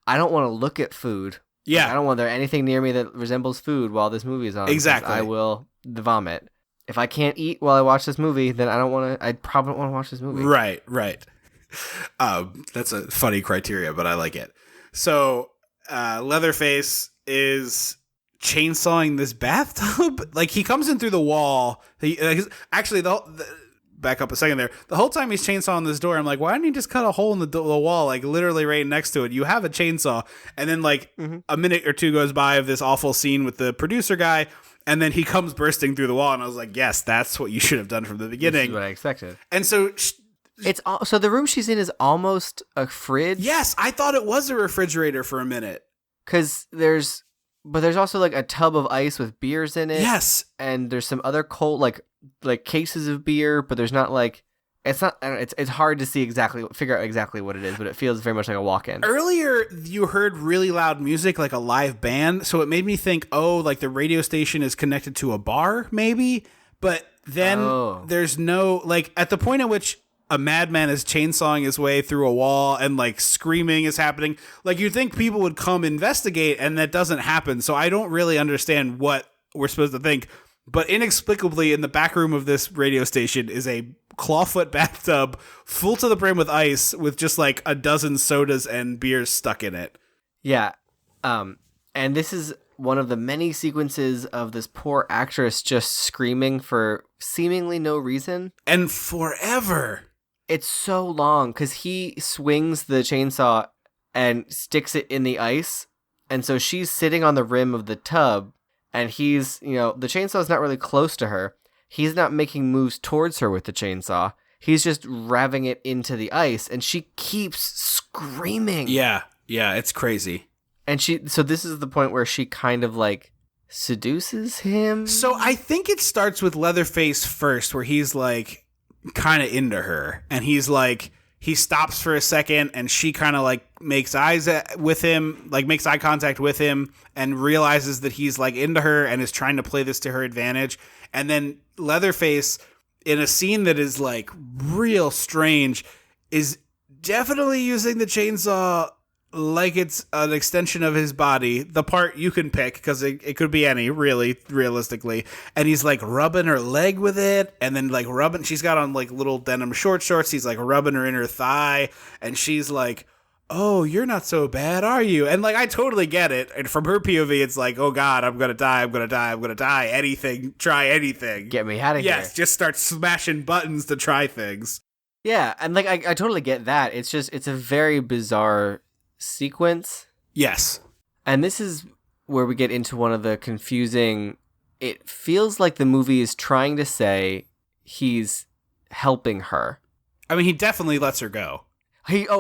I don't want to look at food. Yeah. Like, I don't want there anything near me that resembles food while this movie is on. Exactly. I will vomit. If I can't eat while I watch this movie, then I probably don't want to watch this movie. Right. That's a funny criteria, but I like it. So, Leatherface is chainsawing this bathtub. Like, he comes in through the wall. Actually, back up a second there. The whole time he's chainsawing this door, I'm like, why didn't you just cut a hole in the wall, like literally right next to it? You have a chainsaw. And then like a minute or two goes by of this awful scene with the producer guy, and then he comes bursting through the wall, and I was like, yes, that's what you should have done from the beginning. This is what I expected. And so so the room she's in is almost a fridge. Yes, I thought it was a refrigerator for a minute. Because there's also like a tub of ice with beers in it. Yes. And there's some other cold, like cases of beer, but there's not like, it's hard to figure out exactly what it is, but it feels very much like a walk-in. Earlier, you heard really loud music, like a live band, so it made me think, oh, like the radio station is connected to a bar, maybe? But then there's no, like, at the point at which a madman is chainsawing his way through a wall and like screaming is happening, like you'd think people would come investigate, and that doesn't happen. So I don't really understand what we're supposed to think. But inexplicably, in the back room of this radio station is a clawfoot bathtub full to the brim with ice, with just like a dozen sodas and beers stuck in it. Yeah. And this is one of the many sequences of this poor actress just screaming for seemingly no reason. And forever. It's so long because he swings the chainsaw and sticks it in the ice. And so she's sitting on the rim of the tub, and he's, the chainsaw's not really close to her. He's not making moves towards her with the chainsaw. He's just ramming it into the ice, and she keeps screaming. Yeah, it's crazy. And so this is the point where she kind of like seduces him. So I think it starts with Leatherface first, where he's like kind of into her, and he's like, he stops for a second, and she kind of like makes eye contact with him, and realizes that he's like into her and is trying to play this to her advantage. And then Leatherface, in a scene that is like real strange, is definitely using the chainsaw like it's an extension of his body, the part you can pick, because it could be any, really, realistically. And he's like rubbing her leg with it, and then like rubbing, she's got on like little denim shorts, he's like rubbing her in her thigh, and she's like, oh, you're not so bad, are you? And like, I totally get it. And from her POV, it's like, oh God, I'm gonna die, anything, try anything. Get me out of here. Yes, just start smashing buttons to try things. Yeah, and like, I totally get that. It's a very bizarre sequence. Yes. And this is where we get into one of the confusing, it feels like the movie is trying to say he's helping her. I mean, he definitely lets her go.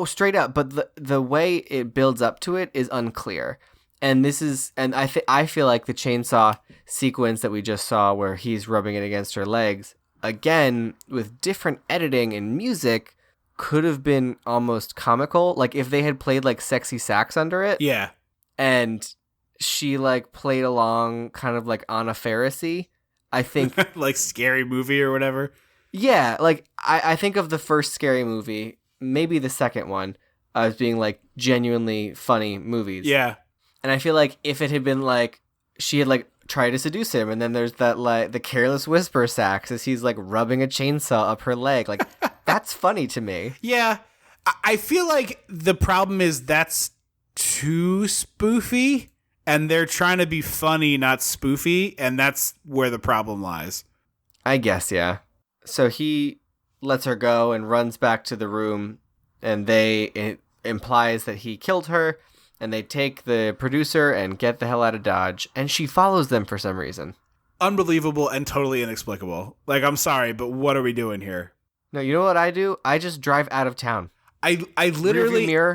Straight up, but the way it builds up to it is unclear. And I feel like the chainsaw sequence that we just saw, where he's rubbing it against her legs, again with different editing and music, could have been almost comical. Like if they had played like sexy sax under it. Yeah. And she like played along kind of like Anna Pharisee, I think. Like Scary Movie or whatever. Yeah. Like I think of the first Scary Movie, maybe the second one, as being like genuinely funny movies. Yeah. And I feel like if it had been like, she had like tried to seduce him, and then there's that like the careless whisper sax as he's like rubbing a chainsaw up her leg, like that's funny to me. Yeah, I feel like the problem is that's too spoofy, and they're trying to be funny, not spoofy, and that's where the problem lies. I guess, yeah. So he lets her go and runs back to the room, and it implies that he killed her. And they take the producer and get the hell out of Dodge. And she follows them for some reason. Unbelievable and totally inexplicable. Like, I'm sorry, but what are we doing here? No, you know what I do? I just drive out of town. I literally Rearview mirror.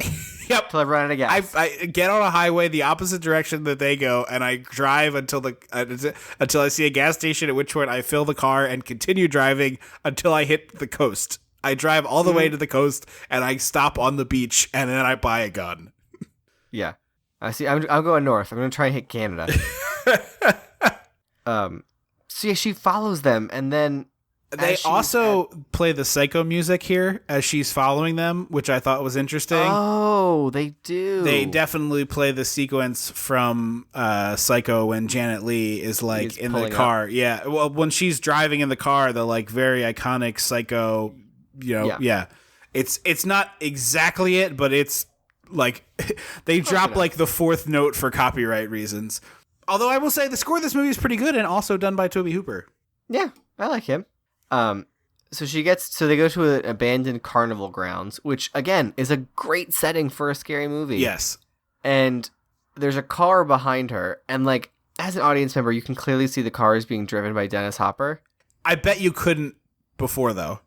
Yep. Till I run out of gas. I get on a highway the opposite direction that they go, and I drive until I see a gas station, at which point I fill the car and continue driving until I hit the coast. I drive all the way to the coast, and I stop on the beach, and then I buy a gun. Yeah. I see. I'm going north. I'm going to try and hit Canada. So yeah, she follows them, and then they also play the psycho music here as she's following them, which I thought was interesting. Oh, they do. They definitely play the sequence from Psycho when Janet Leigh is like in the car. Up. Yeah. Well, when she's driving in the car, the like very iconic Psycho, yeah. It's not exactly it, but it's like they drop like the fourth note for copyright reasons. Although I will say the score of this movie is pretty good and also done by Tobe Hooper. Yeah, I like him. So they go to an abandoned carnival grounds, which again is a great setting for a scary movie. Yes. And there's a car behind her, and like as an audience member, you can clearly see the car is being driven by Dennis Hopper. I bet you couldn't before though.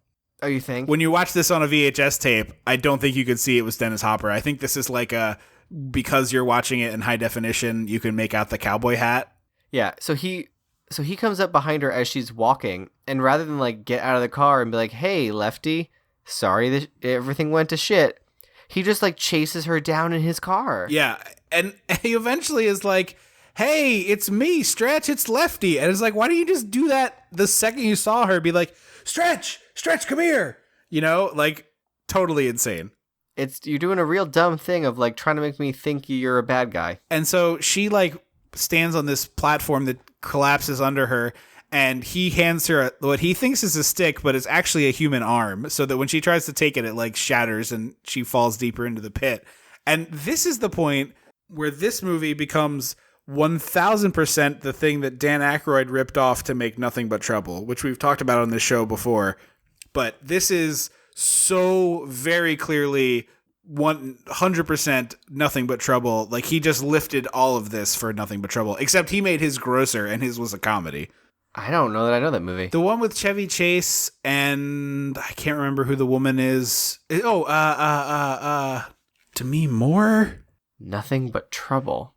Oh, you think? When you watch this on a VHS tape, I don't think you could see it was Dennis Hopper. I think this is like because you're watching it in high definition, you can make out the cowboy hat. Yeah, so he comes up behind her as she's walking, and rather than like get out of the car and be like, "Hey, Lefty, sorry everything went to shit," he just like chases her down in his car. Yeah, and he eventually is like, "Hey, it's me, Stretch, it's Lefty." And it's like, why don't you just do that the second you saw her? Be like, Stretch, come here. You know, like totally insane. You're doing a real dumb thing of like trying to make me think you're a bad guy. And so she like stands on this platform that collapses under her, and he hands her what he thinks is a stick, but it's actually a human arm, so that when she tries to take it, it like shatters and she falls deeper into the pit. And this is the point where this movie becomes 1000% the thing that Dan Aykroyd ripped off to make Nothing But Trouble, which we've talked about on this show before. But this is so very clearly 100% Nothing But Trouble. Like, he just lifted all of this for Nothing But Trouble, except he made his grosser, and his was a comedy. I don't know that I know that movie. The one with Chevy Chase, and I can't remember who the woman is. Demi Moore? Nothing But Trouble.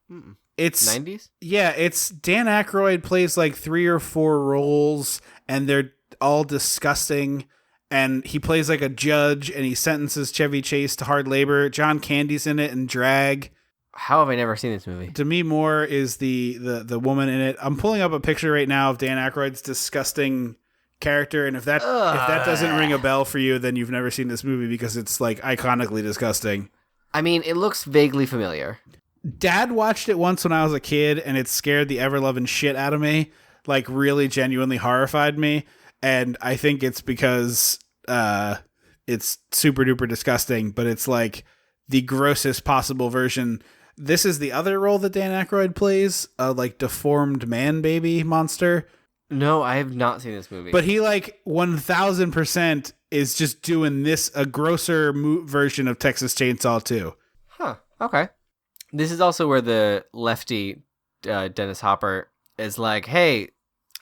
It's 90s? Yeah, it's Dan Aykroyd plays like 3 or 4 roles, and they're all disgusting. And he plays like a judge, and he sentences Chevy Chase to hard labor. John Candy's in it, and Drag. How have I never seen this movie? Demi Moore is the woman in it. I'm pulling up a picture right now of Dan Aykroyd's disgusting character, and if that doesn't ring a bell for you, then you've never seen this movie, because it's like iconically disgusting. I mean, it looks vaguely familiar. Dad watched it once when I was a kid, and it scared the ever-loving shit out of me. Like, really genuinely horrified me. And I think it's because it's super duper disgusting, but it's like the grossest possible version. This is the other role that Dan Aykroyd plays, a like deformed man baby monster. No, I have not seen this movie. But he like 1000% is just doing this, a grosser version of Texas Chainsaw 2. Huh. Okay. This is also where the Lefty, Dennis Hopper, is like, "Hey,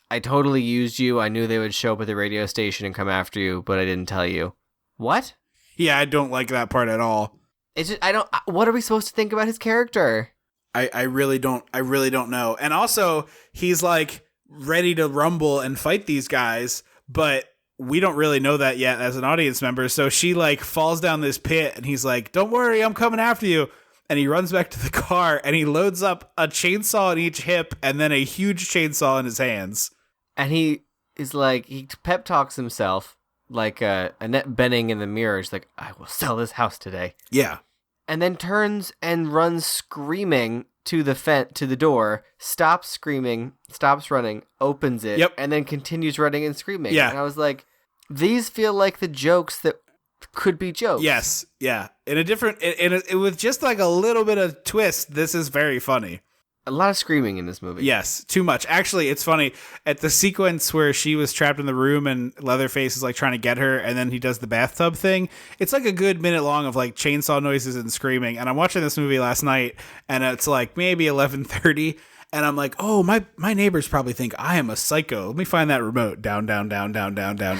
I totally used you. I knew they would show up at the radio station and come after you, but I didn't tell you." What? Yeah, I don't like that part at all. It's just, what are we supposed to think about his character? I really don't know. And also, he's like ready to rumble and fight these guys, but we don't really know that yet as an audience member. So she like falls down this pit, and he's like, "Don't worry, I'm coming after you." And he runs back to the car, and he loads up a chainsaw in each hip and then a huge chainsaw in his hands. And he is like, he pep talks himself like Annette Bening in the mirror. He's like, "I will sell this house today." Yeah. And then turns and runs screaming to the door, stops screaming, stops running, opens it, yep, and then continues running and screaming. Yeah. And I was like, these feel like the jokes that could be jokes. Yes, yeah. With just like a little bit of twist, this is very funny. A lot of screaming in this movie. Yes, too much. Actually, it's funny. At the sequence where she was trapped in the room and Leatherface is like trying to get her, and then he does the bathtub thing, it's like a good minute long of like chainsaw noises and screaming. And I'm watching this movie last night, and it's like maybe 11:30, and I'm like, "Oh, my neighbors probably think I am a psycho. Let me find that remote. Down, down, down, down, down, down,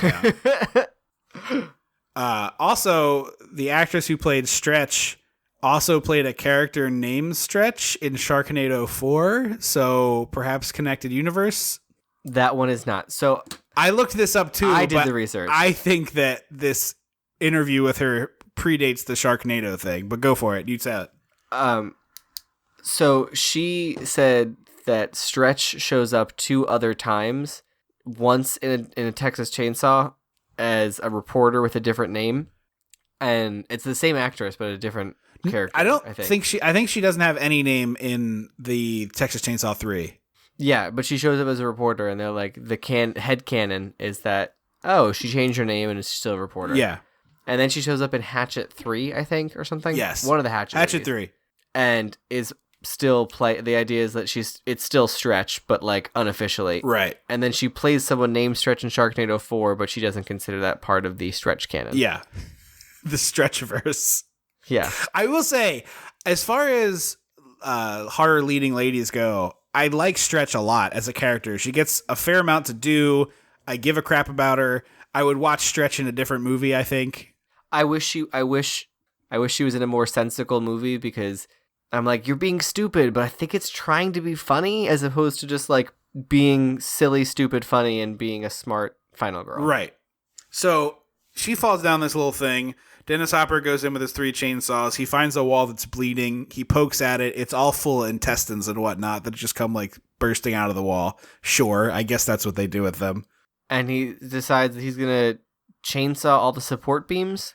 down." Also, the actress who played Stretch also played a character named Stretch in Sharknado 4, so perhaps connected universe. That one is not. So I looked this up too. I did the research. I think that this interview with her predates the Sharknado thing, but go for it. You say it. So she said that Stretch shows up 2 other times, once in a Texas Chainsaw as a reporter with a different name, and it's the same actress but a different character. I think she doesn't have any name in the Texas Chainsaw 3. Yeah, but she shows up as a reporter, and they're like, the head canon is that, oh, she changed her name and is still a reporter. Yeah. And then she shows up in Hatchet 3, I think, or something. Yes. One of the Hatchet movies. 3. And is still the idea is that it's still Stretch, but like unofficially. Right. And then she plays someone named Stretch in Sharknado 4, but she doesn't consider that part of the Stretch canon. Yeah. The Stretchverse. Yeah. I will say, as far as horror leading ladies go, I like Stretch a lot as a character. She gets a fair amount to do. I give a crap about her. I would watch Stretch in a different movie, I think. I wish she was in a more sensical movie, because I'm like, you're being stupid, but I think it's trying to be funny as opposed to just like being silly, stupid, funny, and being a smart final girl. Right. So she falls down this little thing. Dennis Hopper goes in with his 3 chainsaws. He finds a wall that's bleeding. He pokes at it. It's all full of intestines and whatnot that just come like bursting out of the wall. Sure, I guess that's what they do with them. And he decides that he's going to chainsaw all the support beams.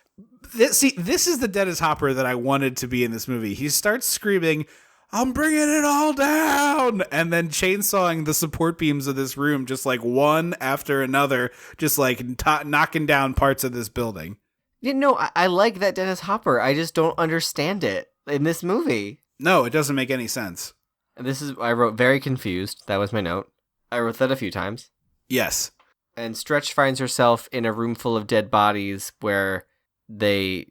This is the Dennis Hopper that I wanted to be in this movie. He starts screaming, "I'm bringing it all down!" and then chainsawing the support beams of this room, just like one after another, just like knocking down parts of this building. You know, I like that Dennis Hopper. I just don't understand it in this movie. No, it doesn't make any sense. And I wrote very confused. That was my note. I wrote that a few times. Yes. And Stretch finds herself in a room full of dead bodies where they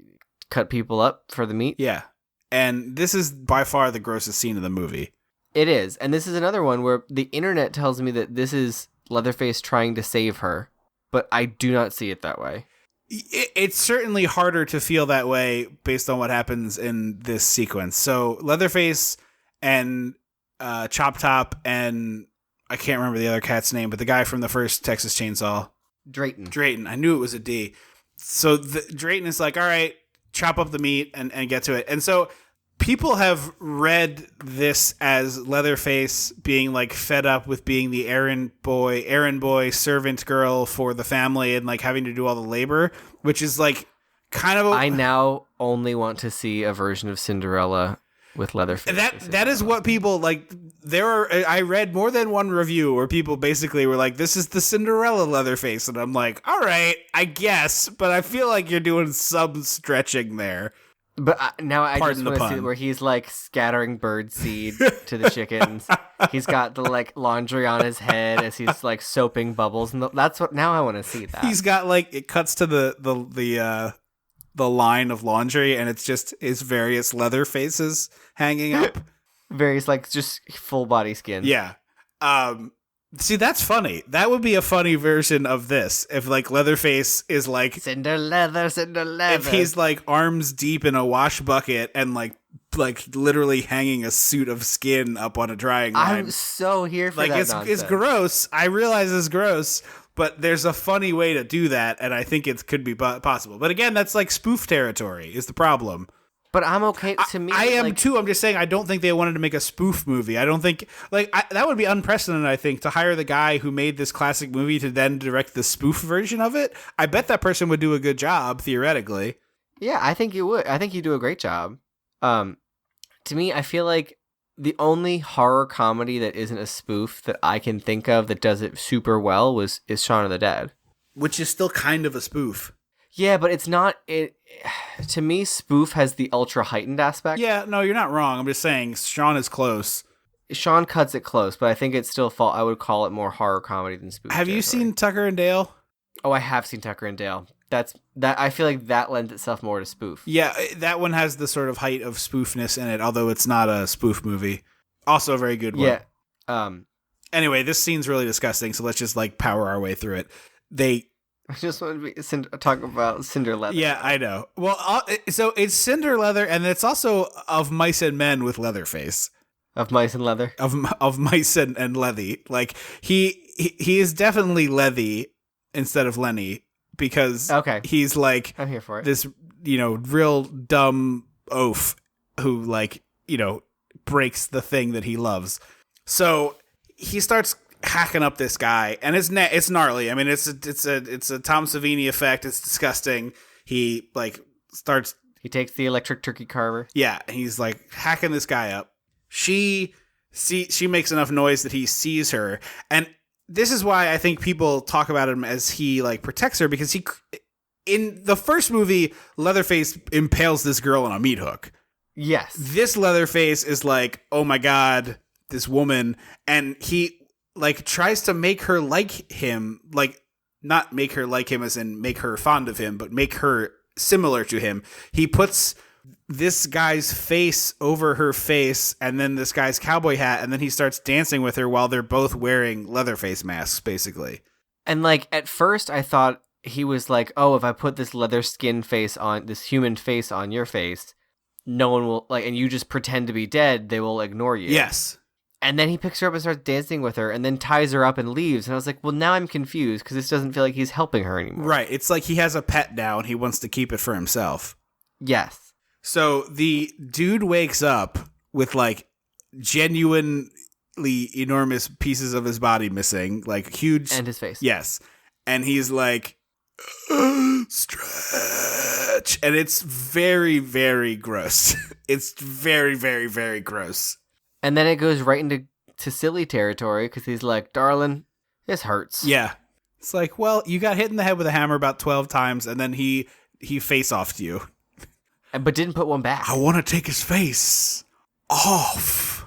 cut people up for the meat. Yeah. And this is by far the grossest scene of the movie. It is. And this is another one where the internet tells me that this is Leatherface trying to save her, but I do not see it that way. It's certainly harder to feel that way based on what happens in this sequence. So Leatherface and Chop Top and I can't remember the other cat's name, but the guy from the first Texas Chainsaw. Drayton. I knew it was a D. So Drayton is like, all right, chop up the meat and get to it. And so people have read this as Leatherface being like fed up with being the errand boy, servant girl for the family and like having to do all the labor, which is like kind of I now only want to see a version of Cinderella with Leatherface. That is what people like. I read more than one review where people basically were like, this is the Cinderella Leatherface. And I'm like, all right, I guess, but I feel like you're doing some stretching there. But now I Pardon just want to see where he's like scattering bird seed to the chickens. He's got the like laundry on his head as he's like soaping bubbles, and that's what. Now I want to see that. He's got like it cuts to the line of laundry, and it's just his various leather faces hanging up. Various like just full body skin. Yeah. See, that's funny. That would be a funny version of this if like Leatherface is like Cinderella. If he's like arms deep in a wash bucket and like literally hanging a suit of skin up on a drying line. I'm so here for like that. It's gross. I realize it's gross, but there's a funny way to do that, and I think it could be possible. But again, that's like spoof territory is the problem. But I'm okay. To me, I am too. I'm just saying I don't think they wanted to make a spoof movie. I don't think that would be unprecedented. I think to hire the guy who made this classic movie to then direct the spoof version of it. I bet that person would do a good job theoretically. Yeah, I think you would. I think you do a great job. To me, I feel like the only horror comedy that isn't a spoof that I can think of that does it super well is Shaun of the Dead, which is still kind of a spoof. Yeah, but it's not. To me, spoof has the ultra heightened aspect. Yeah, no, you're not wrong. I'm just saying Shaun is close. Shaun cuts it close, but I think it's still I would call it more horror comedy than spoof. Have you seen Tucker and Dale? Oh, I have seen Tucker and Dale. That I feel like that lends itself more to spoof. Yeah, that one has the sort of height of spoofness in it, although it's not a spoof movie. Also a very good one. Yeah. Anyway, this scene's really disgusting, so let's just like power our way through it. They I just want to talk about cinder leather. Yeah, I know. Well, so it's cinder leather, and it's also of mice and men with Leatherface. Of mice and leather. Of mice and Lethy. Like he is definitely Lethy instead of Lenny because he's like I'm here for it. This real dumb oaf who like breaks the thing that he loves. So he starts hacking up this guy, and it's gnarly. I mean, it's a Tom Savini effect. It's disgusting. He takes the electric turkey carver. Yeah, and he's like hacking this guy up. She makes enough noise that he sees her, and this is why I think people talk about him as he like protects her, because in the first movie, Leatherface impales this girl on a meat hook. Yes, this Leatherface is like, oh my god, this woman, and he like tries to make her like him, like not make her like him as in make her fond of him, but make her similar to him. He puts this guy's face over her face and then this guy's cowboy hat, and then he starts dancing with her while they're both wearing Leatherface masks, basically. And like at first I thought he was like, oh, if I put this leather skin face on, this human face on your face, no one will like, and you just pretend to be dead, they will ignore you. Yes. And then he picks her up and starts dancing with her and then ties her up and leaves. And I was like, well, now I'm confused because this doesn't feel like he's helping her anymore. Right. It's like he has a pet now and he wants to keep it for himself. Yes. So the dude wakes up with like genuinely enormous pieces of his body missing, like huge. And his face. Yes. And he's like, stretch. And it's very, very gross. It's very, very, very gross. And then it goes right into silly territory because he's like, darling, this hurts. Yeah. It's like, well, you got hit in the head with a hammer about 12 times, and then he face-offed you. But didn't put one back. I want to take his face off.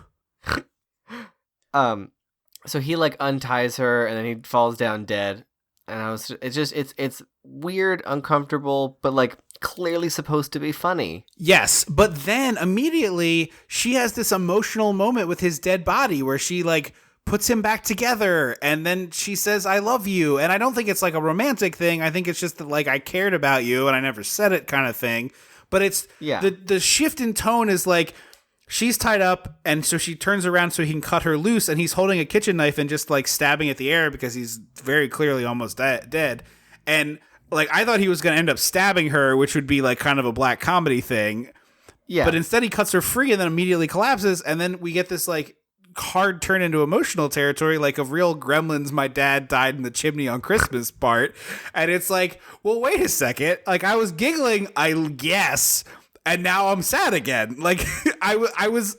So he like unties her, and then he falls down dead. And it's weird, uncomfortable, but like clearly supposed to be funny. Yes, but then immediately she has this emotional moment with his dead body where she like puts him back together, and then she says, I love you. And I don't think it's like a romantic thing. I think it's just that like I cared about you and I never said it kind of thing. But it's the shift in tone is like she's tied up, and so she turns around so he can cut her loose, and he's holding a kitchen knife and just like stabbing at the air because he's very clearly almost dead. And like I thought he was going to end up stabbing her, which would be like kind of a black comedy thing. Yeah. But instead he cuts her free and then immediately collapses, and then we get this like hard turn into emotional territory, like a real Gremlins my dad died in the chimney on Christmas part. And it's like, well, wait a second. Like I was giggling, I guess, and now I'm sad again. Like I was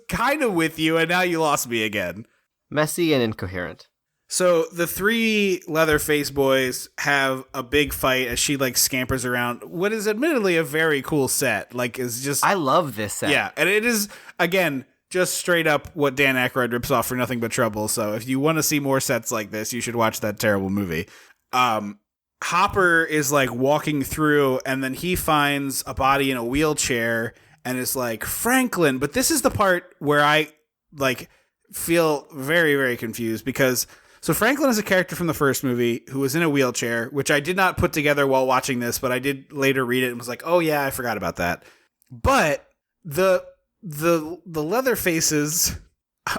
kind of with you, and now you lost me again. Messy and incoherent. So the three Leatherface boys have a big fight as she like scampers around what is admittedly a very cool set. Like is just I love this set. Yeah, and it is again just straight up what Dan Aykroyd rips off for Nothing But Trouble. So if you want to see more sets like this, you should watch that terrible movie. Hopper is like walking through, and then he finds a body in a wheelchair and is like, Franklin. But this is the part where I like feel very, very confused because so Franklin is a character from the first movie who was in a wheelchair, which I did not put together while watching this, but I did later read it and was like, oh yeah, I forgot about that. But the Leatherfaces,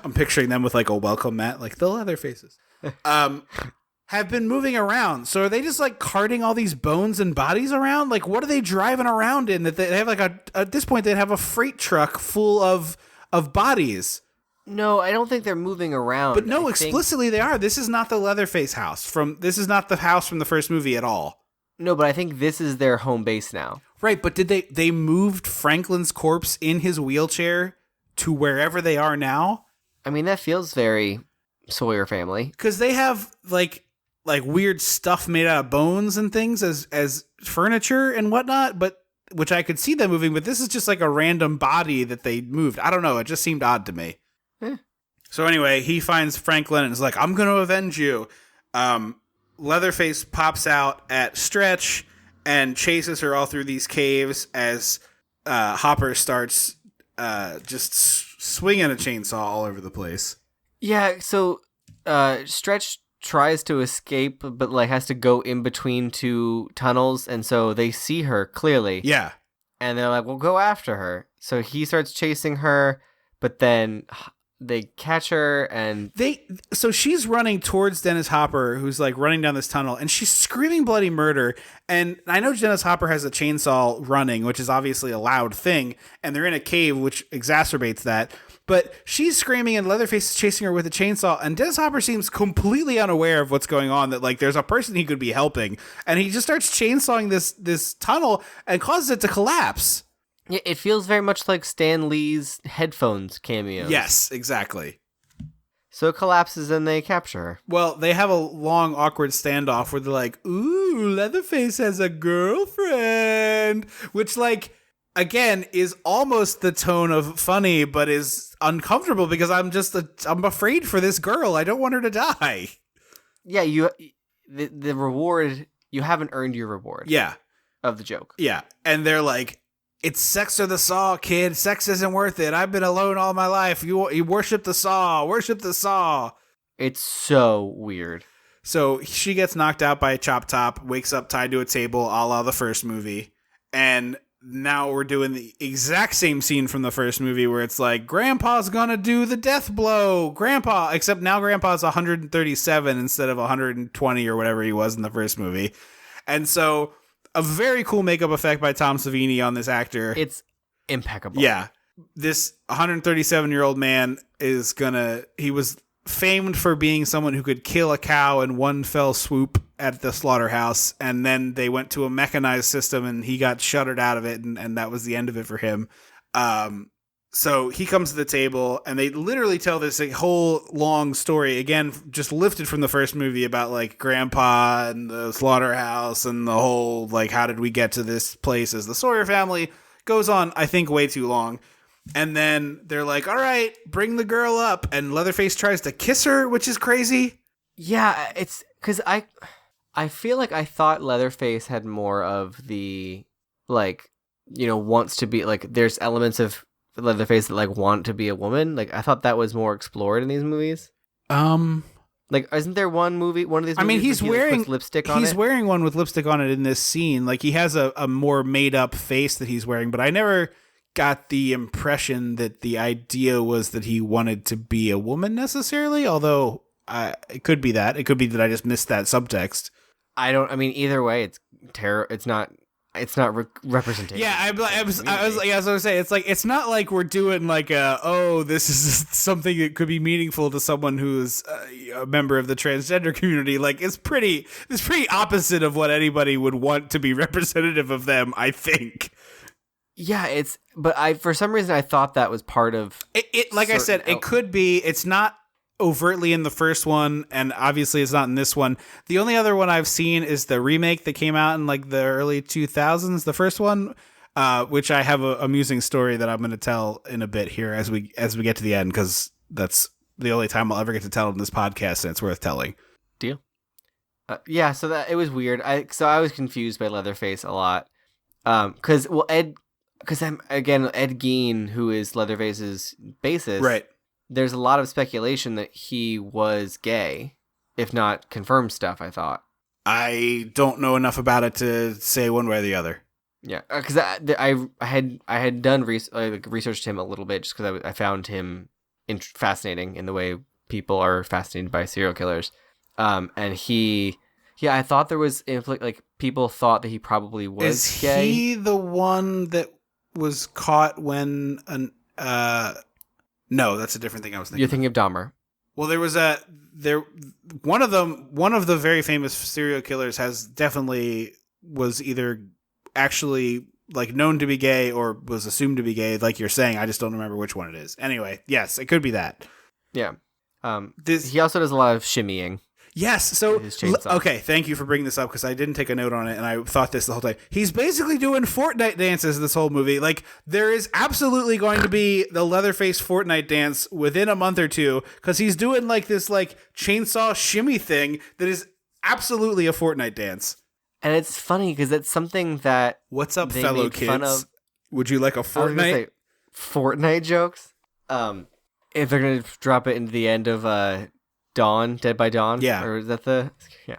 I'm picturing them with like a welcome mat, like the Leatherfaces, have been moving around. So are they just like carting all these bones and bodies around? Like what are they driving around in that they have like at this point they'd have a freight truck full of bodies? No, I don't think they're moving around. But no, explicitly they are. This is not the Leatherface house this is not the house from the first movie at all. No, but I think this is their home base now. Right, but did they moved Franklin's corpse in his wheelchair to wherever they are now? I mean, that feels very Sawyer Family. Because they have like weird stuff made out of bones and things as furniture and whatnot, but which I could see them moving, but this is just like a random body that they moved. I don't know, it just seemed odd to me. So anyway, he finds Franklin and is like, I'm going to avenge you. Leatherface pops out at Stretch and chases her all through these caves as Hopper starts just swinging a chainsaw all over the place. Yeah, so Stretch tries to escape, but like has to go in between two tunnels, and so they see her clearly. Yeah. And they're like, "We'll go after her." So he starts chasing her, but then they catch her, and so she's running towards Dennis Hopper, who's like running down this tunnel, and she's screaming bloody murder. And I know Dennis Hopper has a chainsaw running, which is obviously a loud thing, and they're in a cave, which exacerbates that. But she's screaming, and Leatherface is chasing her with a chainsaw, and Dennis Hopper seems completely unaware of what's going on, that like there's a person he could be helping, and he just starts chainsawing this tunnel and causes it to collapse. yeah, it feels very much like Stan Lee's headphones cameo. Yes, exactly. So it collapses, and they capture her. Well, they have a long, awkward standoff where they're like, "Ooh, Leatherface has a girlfriend," which, like, again, is almost the tone of funny, but is uncomfortable because I'm afraid for this girl. I don't want her to die. Yeah, the reward, you haven't earned your reward. Yeah. Of the joke. Yeah. And they're like, "It's sex or the saw, kid. Sex isn't worth it. I've been alone all my life. You worship the saw. Worship the saw." It's so weird. So she gets knocked out by a chop top, wakes up tied to a table, a la the first movie. And now we're doing the exact same scene from the first movie where it's like, Grandpa's gonna do the death blow. Grandpa, except now Grandpa's 137 instead of 120 or whatever he was in the first movie. And so a very cool makeup effect by Tom Savini on this actor. It's impeccable. Yeah. This 137-year-old man he was famed for being someone who could kill a cow in one fell swoop at the slaughterhouse, and then they went to a mechanized system and he got shuttered out of it, and that was the end of it for him. So he comes to the table, and they literally tell this whole long story, again, just lifted from the first movie, about like Grandpa and the slaughterhouse and the whole, like, how did we get to this place as the Sawyer family. Goes on, I think, way too long. And then they're like, "All right, bring the girl up." And Leatherface tries to kiss her, which is crazy. Yeah, it's because I feel like I thought Leatherface had more of the, like, wants to be, like, there's elements of Leatherface that, like, want to be a woman. Like, I thought that was more explored in these movies. Like, isn't there one of these movies? I mean, he's wearing puts lipstick on it? He's wearing one with lipstick on it in this scene. Like, he has a more made up face that he's wearing, but I never got the impression that the idea was that he wanted to be a woman necessarily, although it could be that. It could be that I just missed that subtext. I mean, either way, it's it's not representation. Yeah, I was like, as I was saying, it's like, it's not like we're doing like this is something that could be meaningful to someone who's a member of the transgender community. Like, it's pretty opposite of what anybody would want to be representative of them, I think. Yeah, but for some reason I thought that was part of it. Like I said, it could be. It's not overtly in the first one, and obviously it's not in this one. The only other one I've seen is the remake that came out in like the early 2000s, the first one, which I have an amusing story that I'm going to tell in a bit here as we get to the end, because that's the only time I'll ever get to tell in this podcast, and it's worth telling. Deal. Yeah, so that it was weird. I was confused by Leatherface a lot, because Ed Gein, who is Leatherface's bassist, right? There's a lot of speculation that he was gay, if not confirmed stuff, I thought. I don't know enough about it to say one way or the other. Yeah, because I had done researched him a little bit, just because I found him fascinating in the way people are fascinated by serial killers. And I thought there was like people thought that he probably was gay. Is he the one that was caught when No, that's a different thing I was thinking. You're thinking of Dahmer. Well, one of the very famous serial killers was either actually like known to be gay or was assumed to be gay, like you're saying. I just don't remember which one it is. Anyway, yes, it could be that. Yeah. He also does a lot of shimmying. Yes. So, okay, thank you for bringing this up, because I didn't take a note on it, and I thought this the whole time. He's basically doing Fortnite dances this whole movie. Like, there is absolutely going to be the Leatherface Fortnite dance within a month or two, because he's doing like this like chainsaw shimmy thing that is absolutely a Fortnite dance. And it's funny because it's something that what's up, fellow kids? Would you like a Fortnite? Fortnite jokes. If they're gonna drop it into the end of Dawn, Dead by Dawn. Yeah. Or is that the... Yeah.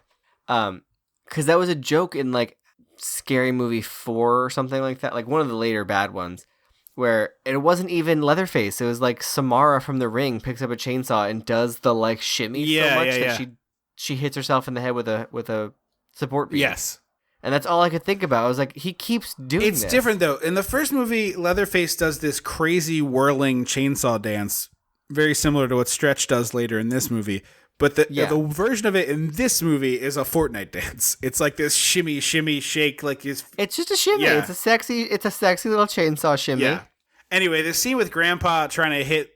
Because that was a joke in, like, Scary Movie 4 or something like that. Like, one of the later bad ones. Where it wasn't even Leatherface. It was, like, Samara from The Ring picks up a chainsaw and does the, like, shimmy so much that she hits herself in the head with a support beam. Yes. And that's all I could think about. I was like, he keeps doing this. It's different, though. In the first movie, Leatherface does this crazy whirling chainsaw dance, very similar to what Stretch does later in this movie. But the version of it in this movie is a Fortnite dance. It's like this shimmy, shake. Like it's just a shimmy. Yeah. It's a sexy little chainsaw shimmy. Yeah. Anyway, the scene with Grandpa trying to hit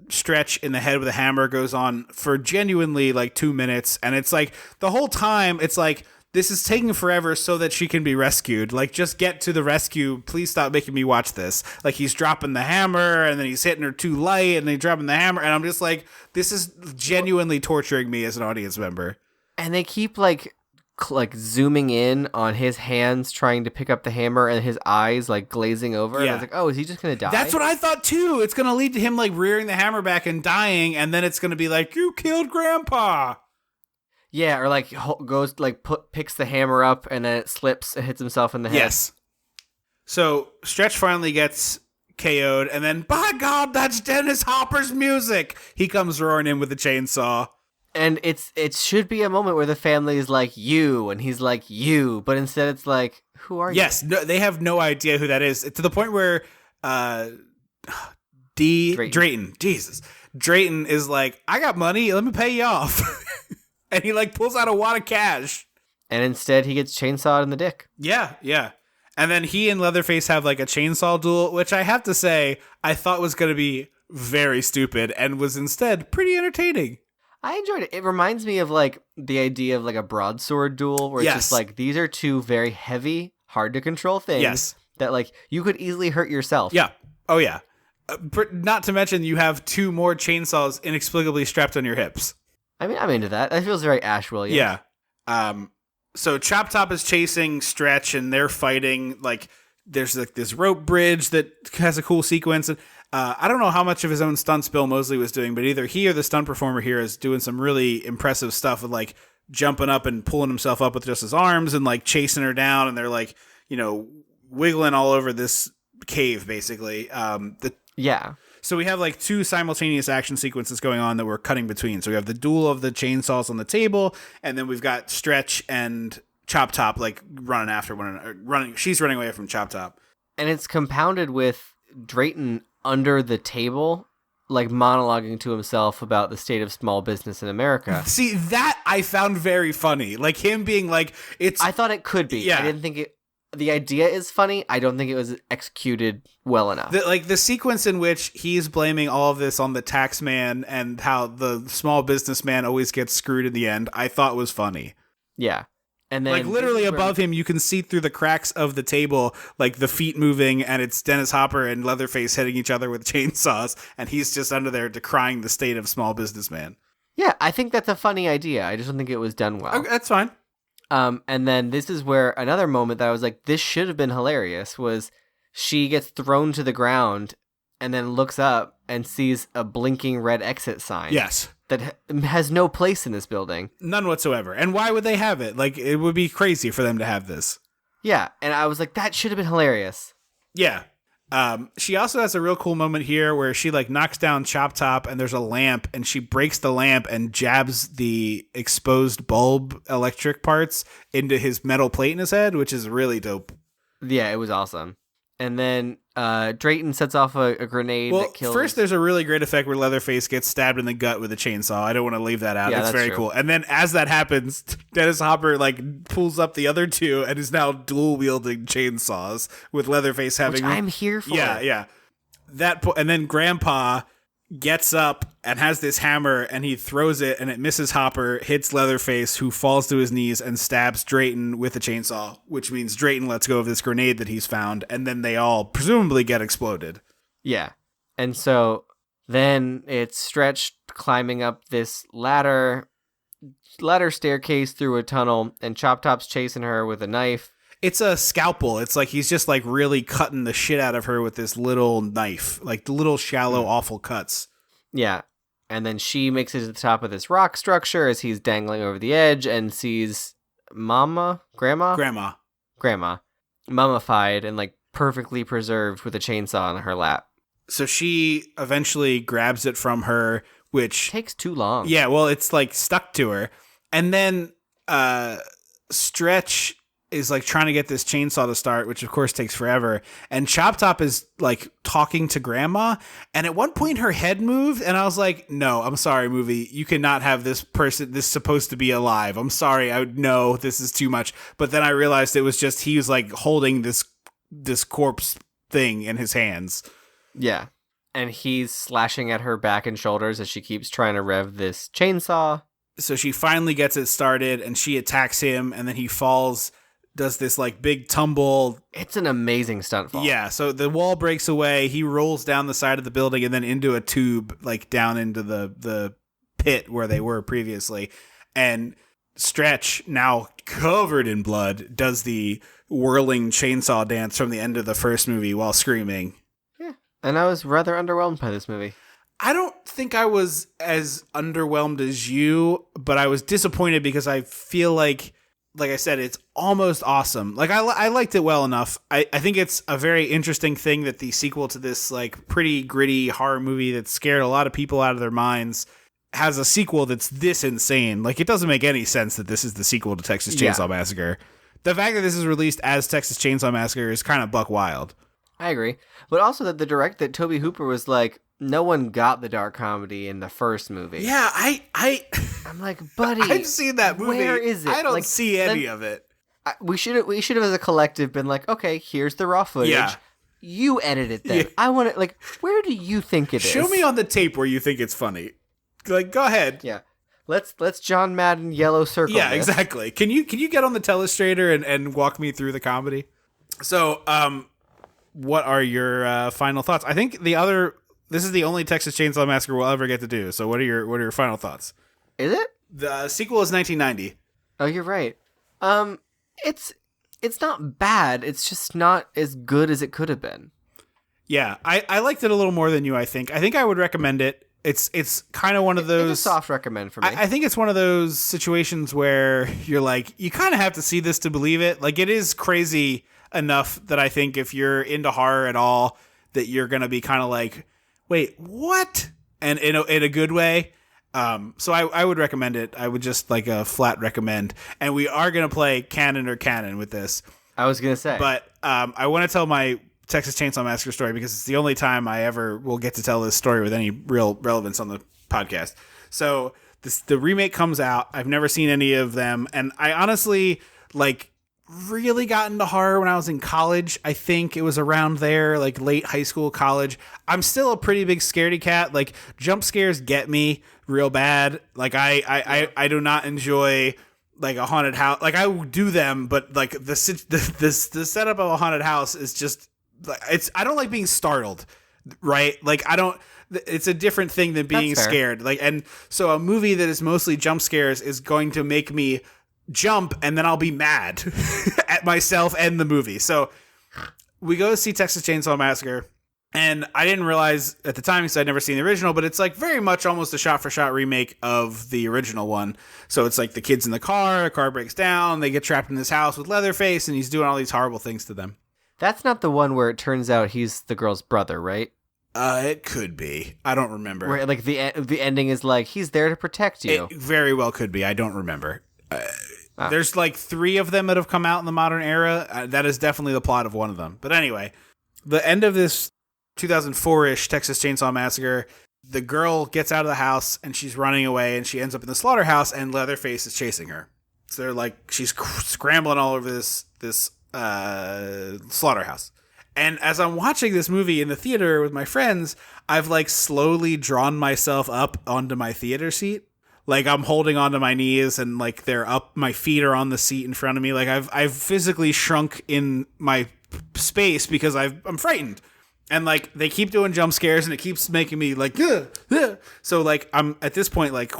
Stretch in the head with a hammer goes on for genuinely like 2 minutes. And it's like the whole time it's like, this is taking forever so that she can be rescued. Like, just get to the rescue. Please stop making me watch this. Like, he's dropping the hammer, and then he's hitting her too light, and then he's dropping the hammer, and I'm just like, this is genuinely torturing me as an audience member. And they keep, like zooming in on his hands trying to pick up the hammer, and his eyes, like, glazing over. Yeah. And I was like, oh, is he just going to die? That's what I thought, too. It's going to lead to him, like, rearing the hammer back and dying, and then it's going to be like, you killed Grandpa! Yeah, or like goes like picks the hammer up and then it slips and hits himself in the head. Yes. So Stretch finally gets KO'd, and then by God, that's Dennis Hopper's music. He comes roaring in with the chainsaw, and it should be a moment where the family is like you, and he's like you, but instead it's like, who are you? Yes, no, they have no idea who that is. To the point where Drayton, Jesus, Drayton is like, I got money, let me pay you off. And he, like, pulls out a wad of cash. And instead, he gets chainsawed in the dick. Yeah. And then he and Leatherface have, like, a chainsaw duel, which I have to say, I thought was going to be very stupid and was instead pretty entertaining. I enjoyed it. It reminds me of, like, the idea of, like, a broadsword duel, where it's just, like, these are two very heavy, hard-to-control things that, like, you could easily hurt yourself. Yeah. Oh, yeah. Not to mention, you have two more chainsaws inexplicably strapped on your hips. I mean, I'm into that. That feels very Ash Williams. Yeah. So Chop Top is chasing Stretch, and they're fighting. Like, there's like this rope bridge that has a cool sequence. And I don't know how much of his own stunts Bill Moseley was doing, but either he or the stunt performer here is doing some really impressive stuff with like jumping up and pulling himself up with just his arms and like chasing her down. And they're like, you know, wiggling all over this cave, basically. Yeah. So we have like two simultaneous action sequences going on that we're cutting between. So we have the duel of the chainsaws on the table, and then we've got Stretch and Chop Top like running after one another. She's running away from Chop Top. And it's compounded with Drayton under the table, like monologuing to himself about the state of small business in America. See, that I found very funny. Like him being like, it's... I thought it could be. Yeah. I didn't think it... The idea is funny. I don't think it was executed well enough. The sequence in which he's blaming all of this on the tax man and how the small businessman always gets screwed in the end, I thought was funny. Yeah. And then like literally above him, you can see through the cracks of the table, like the feet moving, and it's Dennis Hopper and Leatherface hitting each other with chainsaws, and he's just under there decrying the state of small businessman. Yeah, I think that's a funny idea. I just don't think it was done well. Okay, that's fine. And then this is where another moment that I was like, this should have been hilarious, was she gets thrown to the ground and then looks up and sees a blinking red exit sign. Yes. That has no place in this building. None whatsoever. And why would they have it? Like, it would be crazy for them to have this. Yeah, and I was like, that should have been hilarious. Yeah. She also has a real cool moment here where she like knocks down Chop Top and there's a lamp and she breaks the lamp and jabs the exposed bulb electric parts into his metal plate in his head, which is really dope. Yeah, it was awesome. And then Drayton sets off a grenade that kills... First there's a really great effect where Leatherface gets stabbed in the gut with a chainsaw. I don't want to leave that out. Yeah, it's very cool. And then as that happens, Dennis Hopper like pulls up the other two and is now dual wielding chainsaws with Leatherface having... Which I'm here for. Yeah. And then Grandpa gets up and has this hammer and he throws it and it misses Hopper, hits Leatherface, who falls to his knees and stabs Drayton with a chainsaw, which means Drayton lets go of this grenade that he's found, and then they all presumably get exploded. Yeah. And so then it's Stretch climbing up this ladder staircase through a tunnel, and Chop Top's chasing her with a knife. It's a scalpel. It's like he's just like really cutting the shit out of her with this little knife, like the little shallow, awful cuts. Yeah. And then she makes it to the top of this rock structure as he's dangling over the edge and sees grandma, mummified and like perfectly preserved with a chainsaw on her lap. So she eventually grabs it from her, which Takes too long. Yeah, well, it's like stuck to her. And then Stretch is like trying to get this chainsaw to start, which of course takes forever. And Chop Top is like talking to Grandma. And at one point her head moved and I was like, no, I'm sorry, movie. You cannot have this person, this supposed to be alive. I'm sorry. No, this is too much. But then I realized it was just, he was like holding this corpse thing in his hands. Yeah. And he's slashing at her back and shoulders as she keeps trying to rev this chainsaw. So she finally gets it started and she attacks him and then he falls, does this like big tumble. It's an amazing stunt fall. Yeah, so the wall breaks away, he rolls down the side of the building and then into a tube, like down into the pit where they were previously. And Stretch, now covered in blood, does the whirling chainsaw dance from the end of the first movie while screaming. Yeah, and I was rather underwhelmed by this movie. I don't think I was as underwhelmed as you, but I was disappointed because I feel like I said, it's almost awesome. Like I liked it well enough. I think it's a very interesting thing that the sequel to this like pretty gritty horror movie that scared a lot of people out of their minds has a sequel that's this insane. Like it doesn't make any sense that this is the sequel to Texas Chainsaw Massacre. The fact that this is released as Texas Chainsaw Massacre is kind of buck wild. I agree. But also that Tobe Hooper was like, no one got the dark comedy in the first movie. Yeah, I'm like, buddy, I've seen that movie. Where is it? I don't like, see any of it. We should have as a collective been like, okay, here's the raw footage. Yeah. You edit it then. Yeah. I want to, like, where do you think it is? Show me on the tape where you think it's funny. Like, go ahead. Yeah. Let's John Madden yellow circle. Yeah, this. exactly. Can you get on the telestrator and walk me through the comedy? So, what are your final thoughts? I think this is the only Texas Chainsaw Massacre we'll ever get to do. So, what are your final thoughts? Is it? The sequel is 1990. Oh, you're right. It's not bad. It's just not as good as it could have been. Yeah, I liked it a little more than you. I think I would recommend it. It's kind of one of those... It's a soft recommend for me. I think it's one of those situations where you're like, you kind of have to see this to believe it. Like, it is crazy enough that I think if you're into horror at all, that you're going to be kind of like, wait, what? And in a good way. So I would recommend it. I would just like a flat recommend. And we are going to play Cannon or Cannon with this. I was going to say. But I want to tell my Texas Chainsaw Massacre story because it's the only time I ever will get to tell this story with any real relevance on the podcast. So the remake comes out. I've never seen any of them. And I honestly really got into horror when I was in college. I think it was around there, like late high school, college. I'm still a pretty big scaredy cat. Like jump scares get me real bad. Like I do not enjoy like a haunted house. Like I do them, but like the setup of a haunted house is just I don't like being startled, right? Like it's a different thing than being scared. Like, and so a movie that is mostly jump scares is going to make me jump and then I'll be mad at myself and the movie. So we go to see Texas Chainsaw Massacre and I didn't realize at the time because I'd never seen the original, but it's like very much almost a shot for shot remake of the original one. So it's like the kids in the car breaks down, they get trapped in this house with Leatherface and he's doing all these horrible things to them. That's not the one where it turns out he's the girl's brother, right? It could be. I don't remember. Where like the ending is like he's there to protect you. It very well could be. I don't remember. There's like 3 of them that have come out in the modern era. That is definitely the plot of one of them. But anyway, the end of this 2004-ish Texas Chainsaw Massacre, the girl gets out of the house and she's running away and she ends up in the slaughterhouse and Leatherface is chasing her. So they're like, she's scrambling all over this slaughterhouse. And as I'm watching this movie in the theater with my friends, I've like slowly drawn myself up onto my theater seat. Like I'm holding onto my knees and like they're up, my feet are on the seat in front of me. Like I've physically shrunk in my space because I'm frightened. And like they keep doing jump scares and it keeps making me like, so like I'm at this point like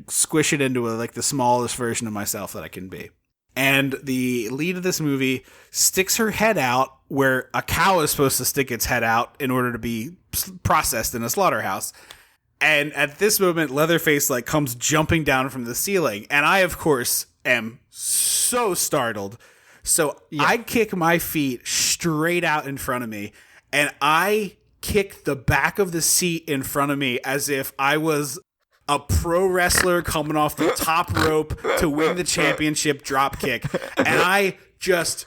squish it into like the smallest version of myself that I can be. And the lead of this movie sticks her head out where a cow is supposed to stick its head out in order to be processed in a slaughterhouse. And at this moment, Leatherface like comes jumping down from the ceiling, and I, of course, am so startled. So I kick my feet straight out in front of me, and I kick the back of the seat in front of me as if I was a pro wrestler coming off the top rope to win the championship drop kick. And I just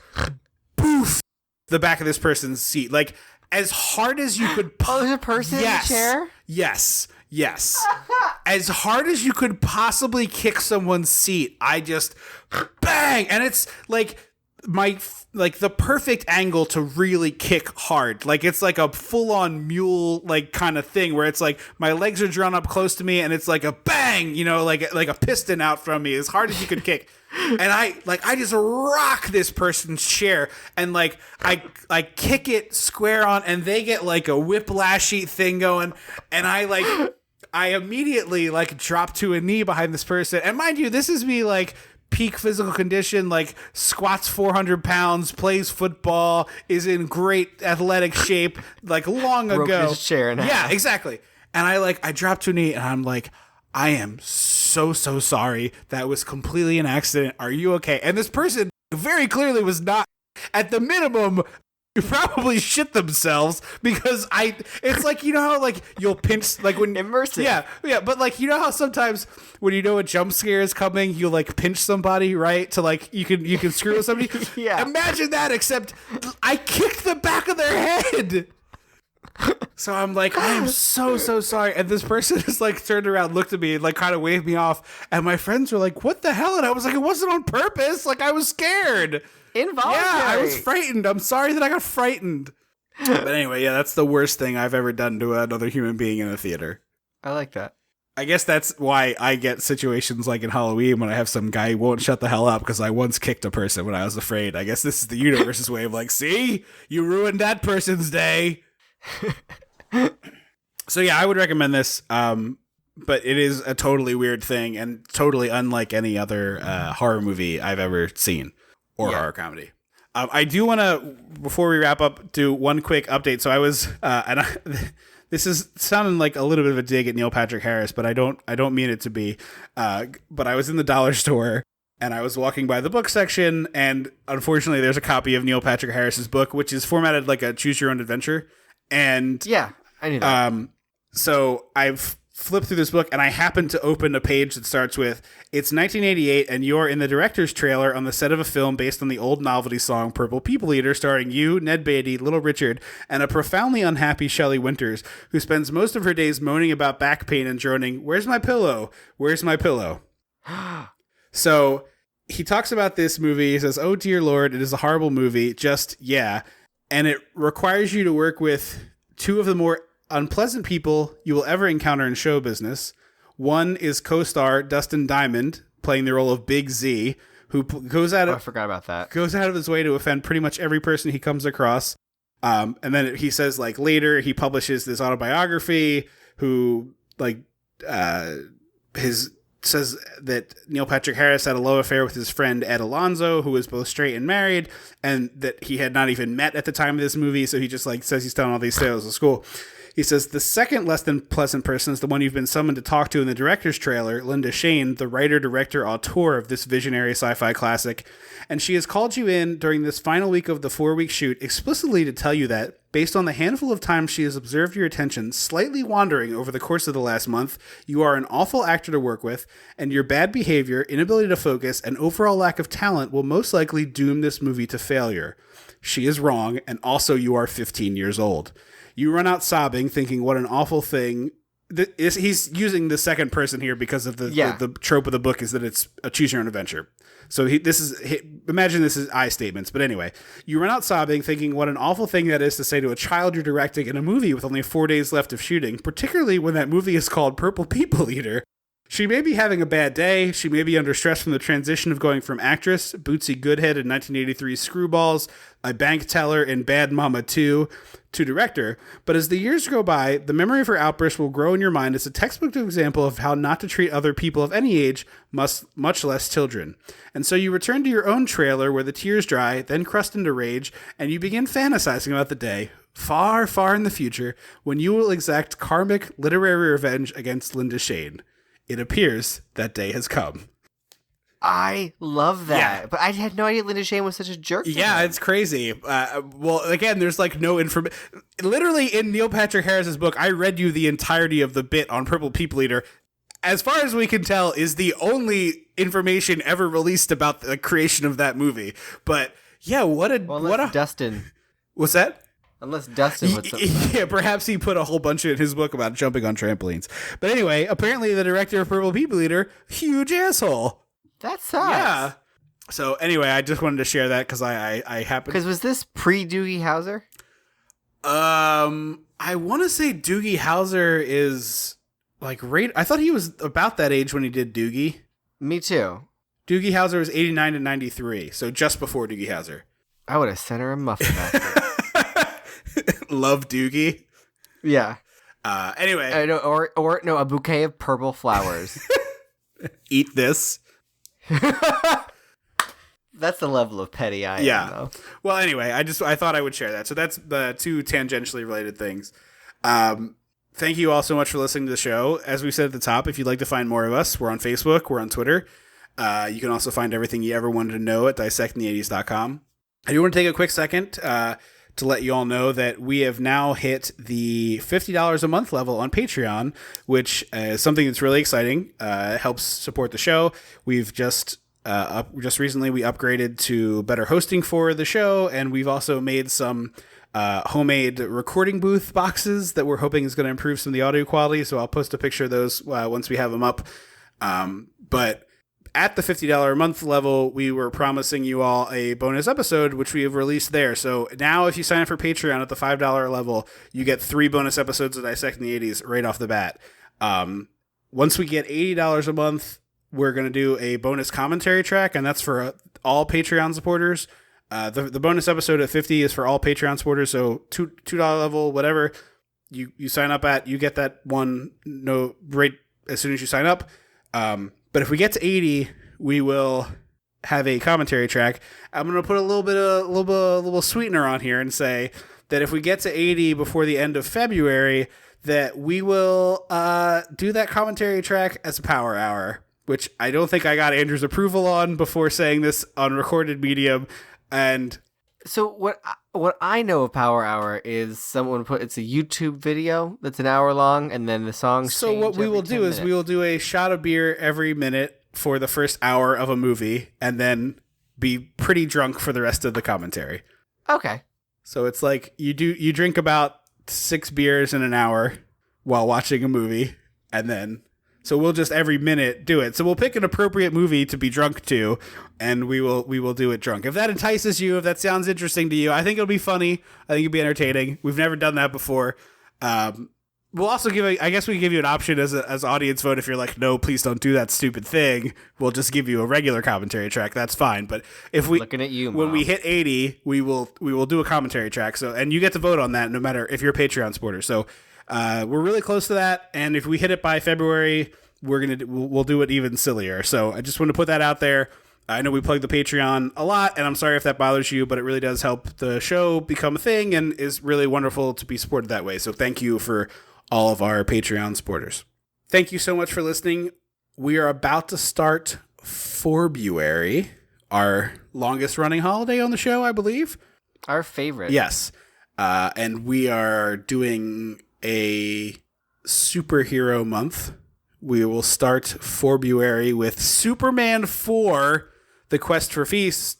poof the back of this person's seat. Like, as hard as you could... there's a person in the chair? Yes. As hard as you could possibly kick someone's seat, I just bang! And it's like the perfect angle to really kick hard. Like, it's like a full-on mule like kind of thing where it's like my legs are drawn up close to me and it's like a bang, you know, like a piston out from me as hard as you could kick. And I just rock this person's chair and like I kick it square on, and they get like a whiplashy thing going, and I immediately like drop to a knee behind this person. And mind you, this is me like peak physical condition, like squats 400 pounds, plays football, is in great athletic shape, like long Broke ago. his chair in half. Yeah, exactly. And I drop to a knee and I'm like, I am so sorry. That was completely an accident. Are you okay? And this person very clearly was not. At the minimum, probably shit themselves, because it's like, you know how like you'll pinch, like when immersive. Yeah, but like, you know how sometimes when you know a jump scare is coming, you like pinch somebody, right? To like you can screw with somebody. Yeah. Imagine that, except I kicked the back of their head. So I'm like, I am so sorry. And this person just like turned around, looked at me, and like kind of waved me off. And my friends were like, what the hell? And I was like, it wasn't on purpose. Like, I was scared. Involuntary. Yeah, I was frightened. I'm sorry that I got frightened. But anyway, yeah, that's the worst thing I've ever done to another human being in a theater. I like that. I guess that's why I get situations like in Halloween when I have some guy who won't shut the hell up because I once kicked a person when I was afraid. I guess this is the universe's way of like, see? You ruined that person's day. So yeah, I would recommend this, but it is a totally weird thing and totally unlike any other horror movie I've ever seen or horror comedy. I do want to, before we wrap up, do one quick update. So I was, this is sounding like a little bit of a dig at Neil Patrick Harris, but I don't mean it to be. But I was in the dollar store and I was walking by the book section, and unfortunately, there's a copy of Neil Patrick Harris's book, which is formatted like a choose your own adventure. And yeah, I knew that. So I've flipped through this book and I happened to open a page that starts with, it's 1988 and you're in the director's trailer on the set of a film based on the old novelty song Purple People Eater, starring you, Ned Beatty, Little Richard, and a profoundly unhappy Shelley Winters, who spends most of her days moaning about back pain and droning, where's my pillow? Where's my pillow? So he talks about this movie. He says, oh dear Lord, it is a horrible movie. Just, yeah. And it requires you to work with two of the more unpleasant people you will ever encounter in show business. One is co-star Dustin Diamond, playing the role of Big Z, who goes out of I forgot about that. Goes out of his way to offend pretty much every person he comes across. And then he says, like, later he publishes this autobiography, who says that Neil Patrick Harris had a love affair with his friend Ed Alonzo, who was both straight and married, and that he had not even met at the time of this movie. So he just like says he's telling all these tales at school. He says the second less than pleasant person is the one you've been summoned to talk to in the director's trailer, Linda Shane, the writer, director, auteur of this visionary sci-fi classic. And she has called you in during this final week of the 4-week shoot explicitly to tell you that, based on the handful of times she has observed your attention slightly wandering over the course of the last month, you are an awful actor to work with, and your bad behavior, inability to focus, and overall lack of talent will most likely doom this movie to failure. She is wrong, and also you are 15 years old. You run out sobbing, thinking, what an awful thing. He's using the second person here because of the trope of the book is that it's a choose your own adventure. So imagine this is I statements. But anyway, you run out sobbing, thinking what an awful thing that is to say to a child you're directing in a movie with only 4 days left of shooting, particularly when that movie is called Purple People Eater. She may be having a bad day. She may be under stress from the transition of going from actress, Bootsy Goodhead in 1983's Screwballs, a bank teller in Bad Mama 2, to director. But as the years go by, the memory of her outburst will grow in your mind as a textbook example of how not to treat other people of any age, much less children. And so you return to your own trailer where the tears dry, then crust into rage, and you begin fantasizing about the day, far, far in the future, when you will exact karmic literary revenge against Linda Shane. It appears that day has come. I love that. Yeah. But I had no idea Linda Shane was such a jerk. Yeah, it's crazy. Well, again, there's like no information. Literally in Neil Patrick Harris's book, I read you the entirety of the bit on Purple People Eater. As far as we can tell, is the only information ever released about the creation of that movie. But yeah, what a Dustin. What's that? Unless Dustin would something. Yeah, perhaps he put a whole bunch in his book about jumping on trampolines. But anyway, apparently the director of Purple People Eater, huge asshole. That sucks. Yeah. So anyway, I just wanted to share that because I happened. Because was this pre-Doogie Howser? I want to say Doogie Howser is like I thought he was about that age when he did Doogie. Me too. Doogie Howser was 89 to 93, so just before Doogie Howser. I would have sent her a muffin basket. Love Doogie. Yeah. Anyway. I know, or a bouquet of purple flowers. Eat this. That's the level of petty I am, though. Well, anyway, I thought I would share that. So that's the two tangentially related things. Thank you all so much for listening to the show. As we said at the top, if you'd like to find more of us, we're on Facebook, we're on Twitter. You can also find everything you ever wanted to know at dissectingthe80s.com. I do want to take a quick second to let you all know that we have now hit the $50 a month level on Patreon, which is something that's really exciting. It helps support the show. We've just recently we upgraded to better hosting for the show, and we've also made some homemade recording booth boxes that we're hoping is going to improve some of the audio quality. So I'll post a picture of those once we have them up. But at the $50 a month level, we were promising you all a bonus episode, which we have released there. So now if you sign up for Patreon at the $5 level, you get 3 bonus episodes of Dissecting the 80s right off the bat. Once we get $80 a month, we're going to do a bonus commentary track, and that's for all Patreon supporters. The bonus episode at 50 is for all Patreon supporters. So $2 level, whatever you sign up at, you get that one right as soon as you sign up. But if we get to 80, we will have a commentary track. I'm going to put a little sweetener on here and say that if we get to 80 before the end of February, that we will do that commentary track as a power hour, which I don't think I got Andrew's approval on before saying this on recorded medium. And so what I know of Power Hour is it's a YouTube video that's an hour long, and then the songs. So what we will do is we will do a shot of beer every minute for the first hour of a movie, and then be pretty drunk for the rest of the commentary. Okay. So it's like you drink about 6 beers in an hour while watching a movie, and then so we'll just every minute do it. So we'll pick an appropriate movie to be drunk to, and we will do it drunk. If that entices you, if that sounds interesting to you, I think it'll be funny. I think it'll be entertaining. We've never done that before. We'll also I guess we give you an option as audience vote. If you're like, no, please don't do that stupid thing, we'll just give you a regular commentary track. That's fine. But if we looking at you, when Mom. we hit 80, we will do a commentary track. So, and you get to vote on that no matter if you're a Patreon supporter. So we're really close to that. And if we hit it by February, we'll do it even sillier. So I just want to put that out there. I know we plug the Patreon a lot, and I'm sorry if that bothers you, but it really does help the show become a thing and is really wonderful to be supported that way. So thank you for all of our Patreon supporters. Thank you so much for listening. We are about to start February, our longest running holiday on the show, I believe. Our favorite. Yes. And we are doing a superhero month. We will start February with Superman 4, The Quest for Peace,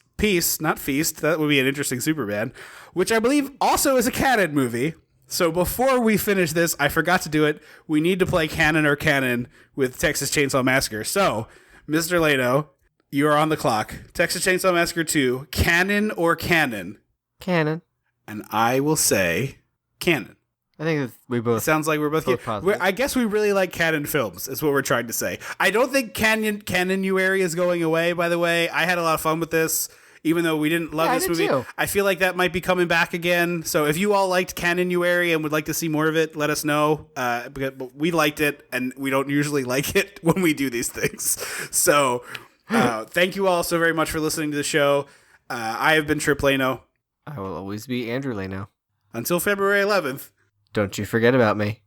not Feast. That would be an interesting Superman, which I believe also is a Cannon movie. So before we finish this, I forgot to do it. We need to play Cannon or Cannon with Texas Chainsaw Massacre. So, Mr. Leno, you are on the clock. Texas Chainsaw Massacre 2, Cannon or Cannon? Cannon. And I will say Cannon. I think we both. It sounds like we're both positive. I guess we really like Cannon films, is what we're trying to say. I don't think Cannonuary is going away, by the way. I had a lot of fun with this, even though we didn't love this movie. Too. I feel like that might be coming back again. So if you all liked Cannonuary and would like to see more of it, let us know. But we liked it, and we don't usually like it when we do these things. So thank you all so very much for listening to the show. I have been Tripp Lano. I will always be Andrew Lano. Until February 11th. Don't you forget about me.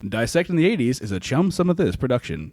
Dissecting the 80s is a Chum Some of This production.